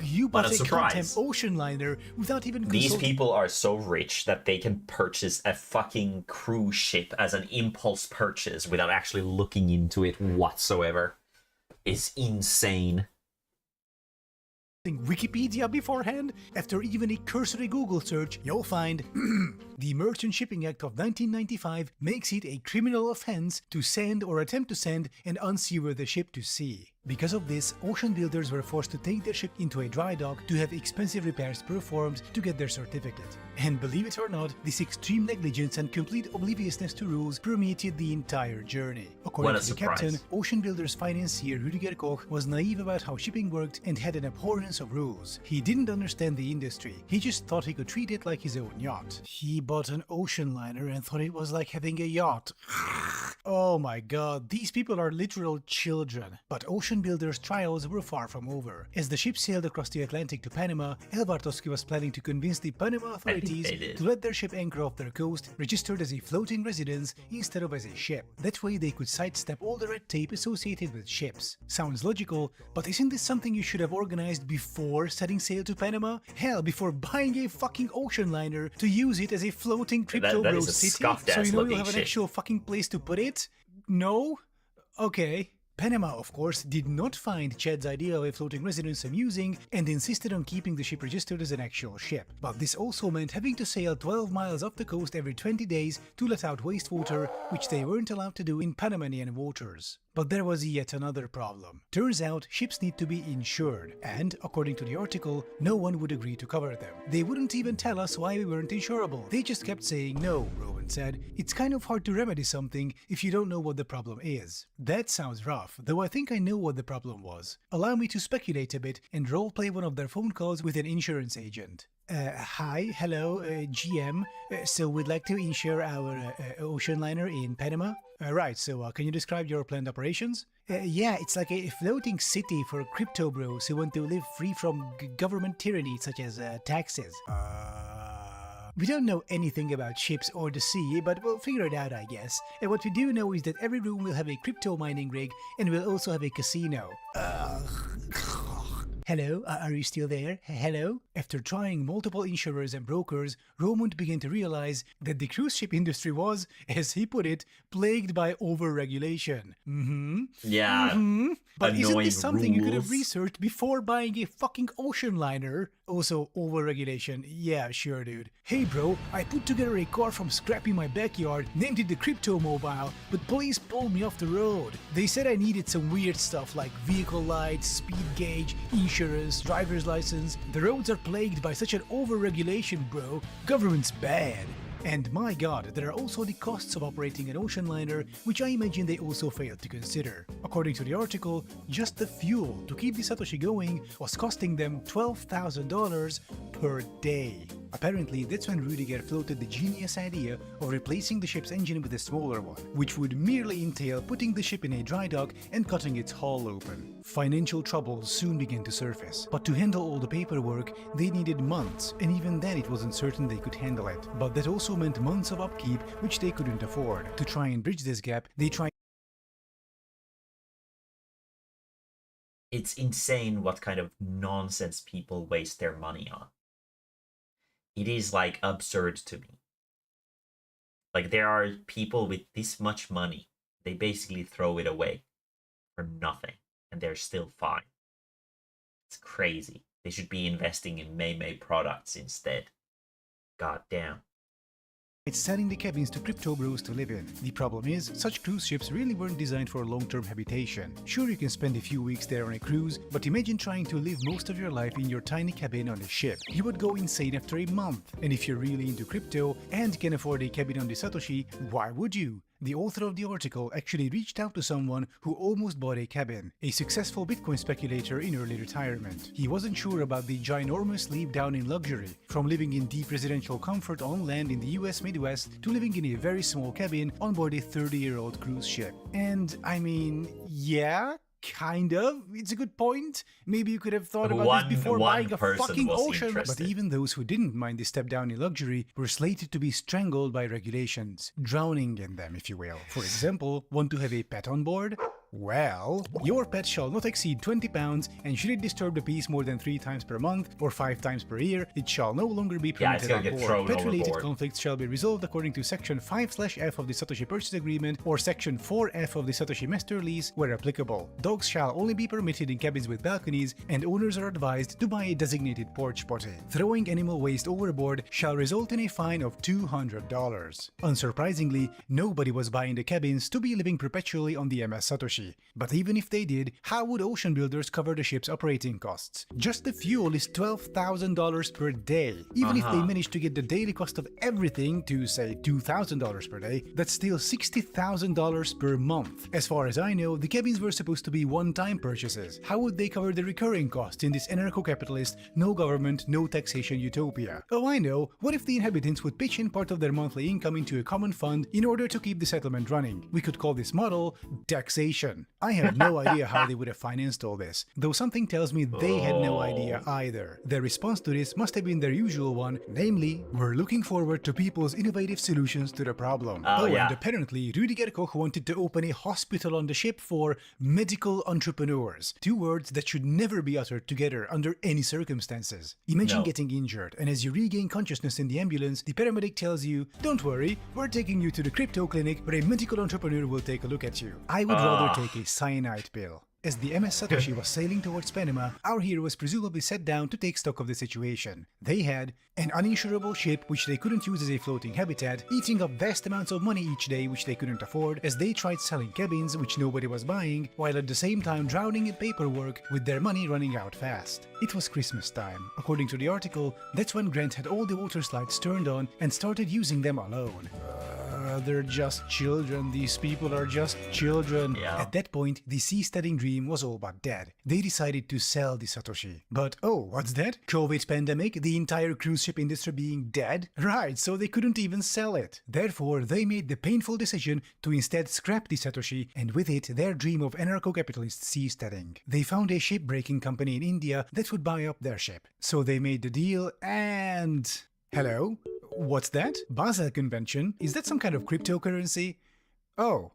You What bought a a surprise. contempt ocean liner without even These consulting. people are so rich that they can purchase a fucking cruise ship as an impulse purchase without actually looking into it whatsoever. It's insane. Wikipedia beforehand. After even a cursory Google search, you'll find the Merchant Shipping Act of 1995 makes it a criminal offense to send or attempt to send an unseaworthy ship to sea. Because of this, ocean builders were forced to take their ship into a dry dock to have expensive repairs performed to get their certificate. And believe it or not, this extreme negligence and complete obliviousness to rules permeated the entire journey. According What a to the surprise. captain, Ocean Builders financier Rudiger Koch was naive about how shipping worked and had an abhorrence of rules. He didn't understand the industry. He just thought he could treat it like his own yacht. He bought an ocean liner and thought it was like having a yacht. Oh my god, these people are literal children. But Ocean Builders' trials were far from over. As the ship sailed across the Atlantic to Panama, El Bartosky was planning to convince the Panama authorities to let their ship anchor off their coast, registered as a floating residence instead of as a ship. That way they could sidestep all the red tape associated with ships. Sounds logical, but isn't this something you should have organized before setting sail to Panama? Hell, before buying a fucking ocean liner to use it as a floating crypto that bro is a city? scuffed So ass you know looking you'll have an ship. actual fucking place to put it? No? Okay. Panama, of course, did not find Chad's idea of a floating residence amusing and insisted on keeping the ship registered as an actual ship. But this also meant having to sail 12 miles off the coast every 20 days to let out wastewater, which they weren't allowed to do in Panamanian waters. But there was yet another problem. Turns out ships need to be insured, and according to the article, no one would agree to cover them. They wouldn't even tell us why we weren't insurable. They just kept saying no, Rowan said. It's kind of hard to remedy something if you don't know what the problem is. That sounds rough, though I think I know what the problem was. Allow me to speculate a bit and roleplay one of their phone calls with an insurance agent. Hi, hello, GM. So we'd like to insure our ocean liner in Panama? Right, so can you describe your planned operations? Yeah, it's like a floating city for crypto bros who want to live free from government tyranny such as taxes. We don't know anything about ships or the sea, but we'll figure it out, I guess. And what we do know is that every room will have a crypto mining rig, and we'll also have a casino. Hello, are you still there? Hello? After trying multiple insurers and brokers, Romund began to realize that the cruise ship industry was, as he put it, plagued by over-regulation. Yeah. But isn't Annoying this something you could have rules. researched before buying a fucking ocean liner? Also, over-regulation. Yeah, sure, dude. Hey, bro, I put together a car from scrap in my backyard, named it the Crypto Mobile, but police pulled me off the road. They said I needed some weird stuff like vehicle lights, speed gauge, insurance, driver's license. The roads are plagued by such an over-regulation, bro. Government's bad. And my god, there are also the costs of operating an ocean liner, which I imagine they also failed to consider. According to the article, just the fuel to keep the Satoshi going was costing them $12,000 per day. Apparently, that's when Rudiger floated the genius idea of replacing the ship's engine with a smaller one, which would merely entail putting the ship in a dry dock and cutting its hull open. Financial troubles soon began to surface, but to handle all the paperwork, they needed months, and even then it wasn't certain they could handle it. But that also meant months of upkeep, which they couldn't afford. To try and bridge this gap, they tried. It's insane what kind of nonsense people waste their money on. It is like absurd to me. Like there are people with this much money, they basically throw it away for nothing and they're still fine. It's crazy. They should be investing in Maemae products instead. God damn. It's selling the cabins to crypto bros to live in. The problem is, such cruise ships really weren't designed for long-term habitation. Sure, you can spend a few weeks there on a cruise, but imagine trying to live most of your life in your tiny cabin on a ship. You would go insane after a month. And if you're really into crypto and can afford a cabin on the Satoshi, why would you? The author of the article actually reached out to someone who almost bought a cabin, a successful Bitcoin speculator in early retirement. He wasn't sure about the ginormous leap down in luxury, from living in deep residential comfort on land in the US Midwest to living in a very small cabin on board a 30-year-old cruise ship. And I mean, yeah, kind of. It's a good point. Maybe you could have thought about this before buying a fucking ocean. But even those who didn't mind the step down in luxury were slated to be strangled by regulations, drowning in them, if you will. For example, want to have a pet on board? Well, your pet shall not exceed 20 pounds, and should it disturb the peace more than 3 times per month or 5 times per year, it shall no longer be permitted on board. Pet-related conflicts shall be resolved according to Section 5/F of the Satoshi Purchase Agreement or Section 4F of the Satoshi Master Lease, where applicable. Dogs shall only be permitted in cabins with balconies, and owners are advised to buy a designated porch potty. Throwing animal waste overboard shall result in a fine of $200. Unsurprisingly, nobody was buying the cabins to be living perpetually on the MS Satoshi. But even if they did, how would ocean builders cover the ship's operating costs? Just the fuel is $12,000 per day. Even if they managed to get the daily cost of everything to, say, $2,000 per day, that's still $60,000 per month. As far as I know, the cabins were supposed to be one-time purchases. How would they cover the recurring costs in this anarcho-capitalist, no government, no taxation utopia? Oh, I know. What if the inhabitants would pitch in part of their monthly income into a common fund in order to keep the settlement running? We could call this model taxation. I have no idea how they would have financed all this, though something tells me they had no idea either. Their response to this must have been their usual one, namely, we're looking forward to people's innovative solutions to the problem. And apparently Rüdiger Koch wanted to open a hospital on the ship for medical entrepreneurs, 2 words that should never be uttered together under any circumstances. Imagine getting injured, and as you regain consciousness in the ambulance, the paramedic tells you, don't worry, we're taking you to the crypto clinic where a medical entrepreneur will take a look at you. I would rather take a cyanide pill. As the MS Satoshi was sailing towards Panama, our heroes presumably sat down to take stock of the situation. They had an uninsurable ship which they couldn't use as a floating habitat, eating up vast amounts of money each day which they couldn't afford, as they tried selling cabins which nobody was buying, while at the same time drowning in paperwork with their money running out fast. It was Christmas time. According to the article, that's when Grant had all the water slides turned on and started using them alone. They're just children. These people are just children. At that point, the seasteading dream was all but dead. They decided to sell the Satoshi. But oh, what's that? COVID pandemic, the entire cruise ship industry being dead? Right, so they couldn't even sell it. Therefore, they made the painful decision to instead scrap the Satoshi, and with it, their dream of anarcho-capitalist seasteading. They found a shipbreaking company in India that would buy up their ship. So they made the deal and... Hello? What's that? Basel Convention? Is that some kind of cryptocurrency? Oh.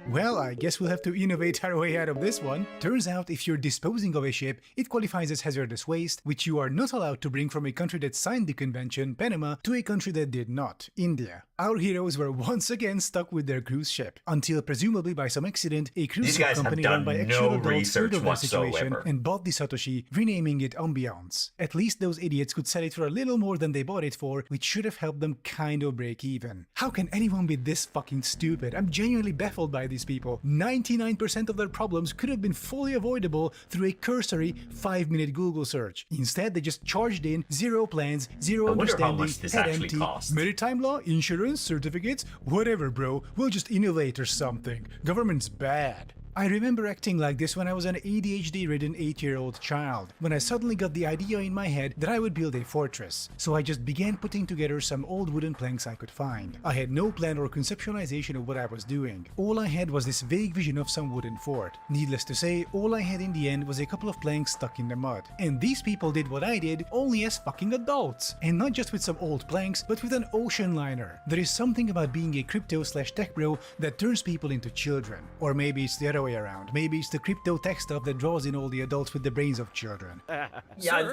Well, I guess we'll have to innovate our way out of this one. Turns out, if you're disposing of a ship, it qualifies as hazardous waste, which you are not allowed to bring from a country that signed the convention, Panama, to a country that did not, India. Our heroes were once again stuck with their cruise ship, until presumably by some accident, a cruise ship company run by actual adults heard of their situation and bought the Satoshi, renaming it Ambiance. At least those idiots could sell it for a little more than they bought it for, which should have helped them kind of break even. How can anyone be this fucking stupid? I'm genuinely baffled by these people. 99% of their problems could have been fully avoidable through a cursory 5-minute Google search. Instead, they just charged in 0 plans, 0 understanding, head empty, maritime law, insurance, certificates, whatever bro, we'll just innovate or something. Government's bad. I remember acting like this when I was an ADHD-ridden 8-year-old child, when I suddenly got the idea in my head that I would build a fortress. So I just began putting together some old wooden planks I could find. I had no plan or conceptualization of what I was doing. All I had was this vague vision of some wooden fort. Needless to say, all I had in the end was a couple of planks stuck in the mud. And these people did what I did, only as fucking adults. And not just with some old planks, but with an ocean liner. There is something about being a crypto/tech bro that turns people into children. Or maybe it's the other way around. Maybe it's the crypto tech stuff that draws in all the adults with the brains of children. The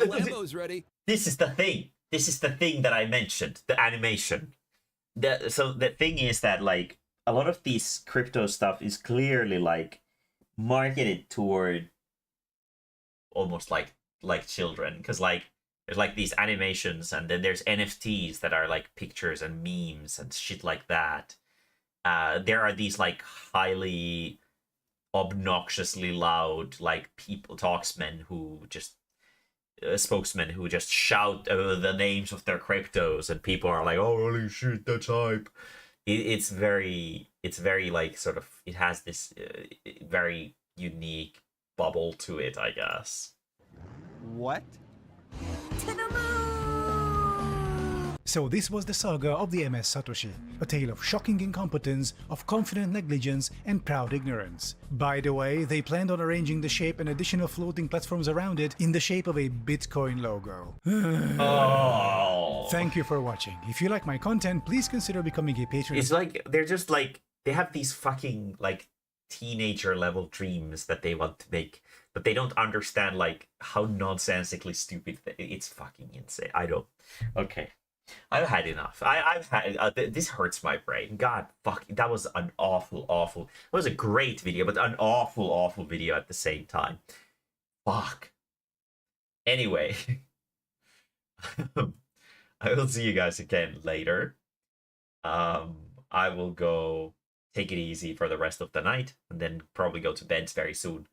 Lambo's ready. This is the thing. This is the thing that I mentioned. The animation. So the thing is that like a lot of these crypto stuff is clearly like marketed toward almost like children, because like there's like these animations, and then there's NFTs that are like pictures and memes and shit like that. There are these like highly obnoxiously loud like spokesmen who just shout the names of their cryptos, and people are like, oh holy shit, that's hype. It's very like sort of, it has this very unique bubble to it, I guess. What? So this was the saga of the MS Satoshi, a tale of shocking incompetence, of confident negligence, and proud ignorance. By the way, they planned on arranging the shape and additional floating platforms around it in the shape of a Bitcoin logo. Oh. Thank you for watching. If you like my content, please consider becoming a patron. It's like, they're just like, they have these fucking like teenager level dreams that they want to make, but they don't understand like how nonsensically stupid it's fucking insane. Okay. I've had enough. I've had this hurts my brain. God fuck, that was an awful it was a great video, but an awful video at the same time. Fuck. Anyway, I will see you guys again later. I will go take it easy for the rest of the night, and then probably go to bed very soon.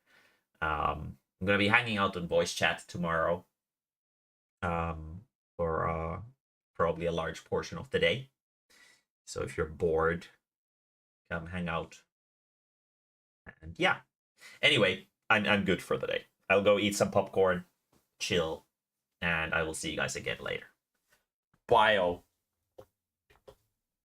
I'm gonna be hanging out on voice chat tomorrow. For probably a large portion of the day. So if you're bored, come hang out. And yeah. Anyway, I'm good for the day. I'll go eat some popcorn, chill, and I will see you guys again later. Bye.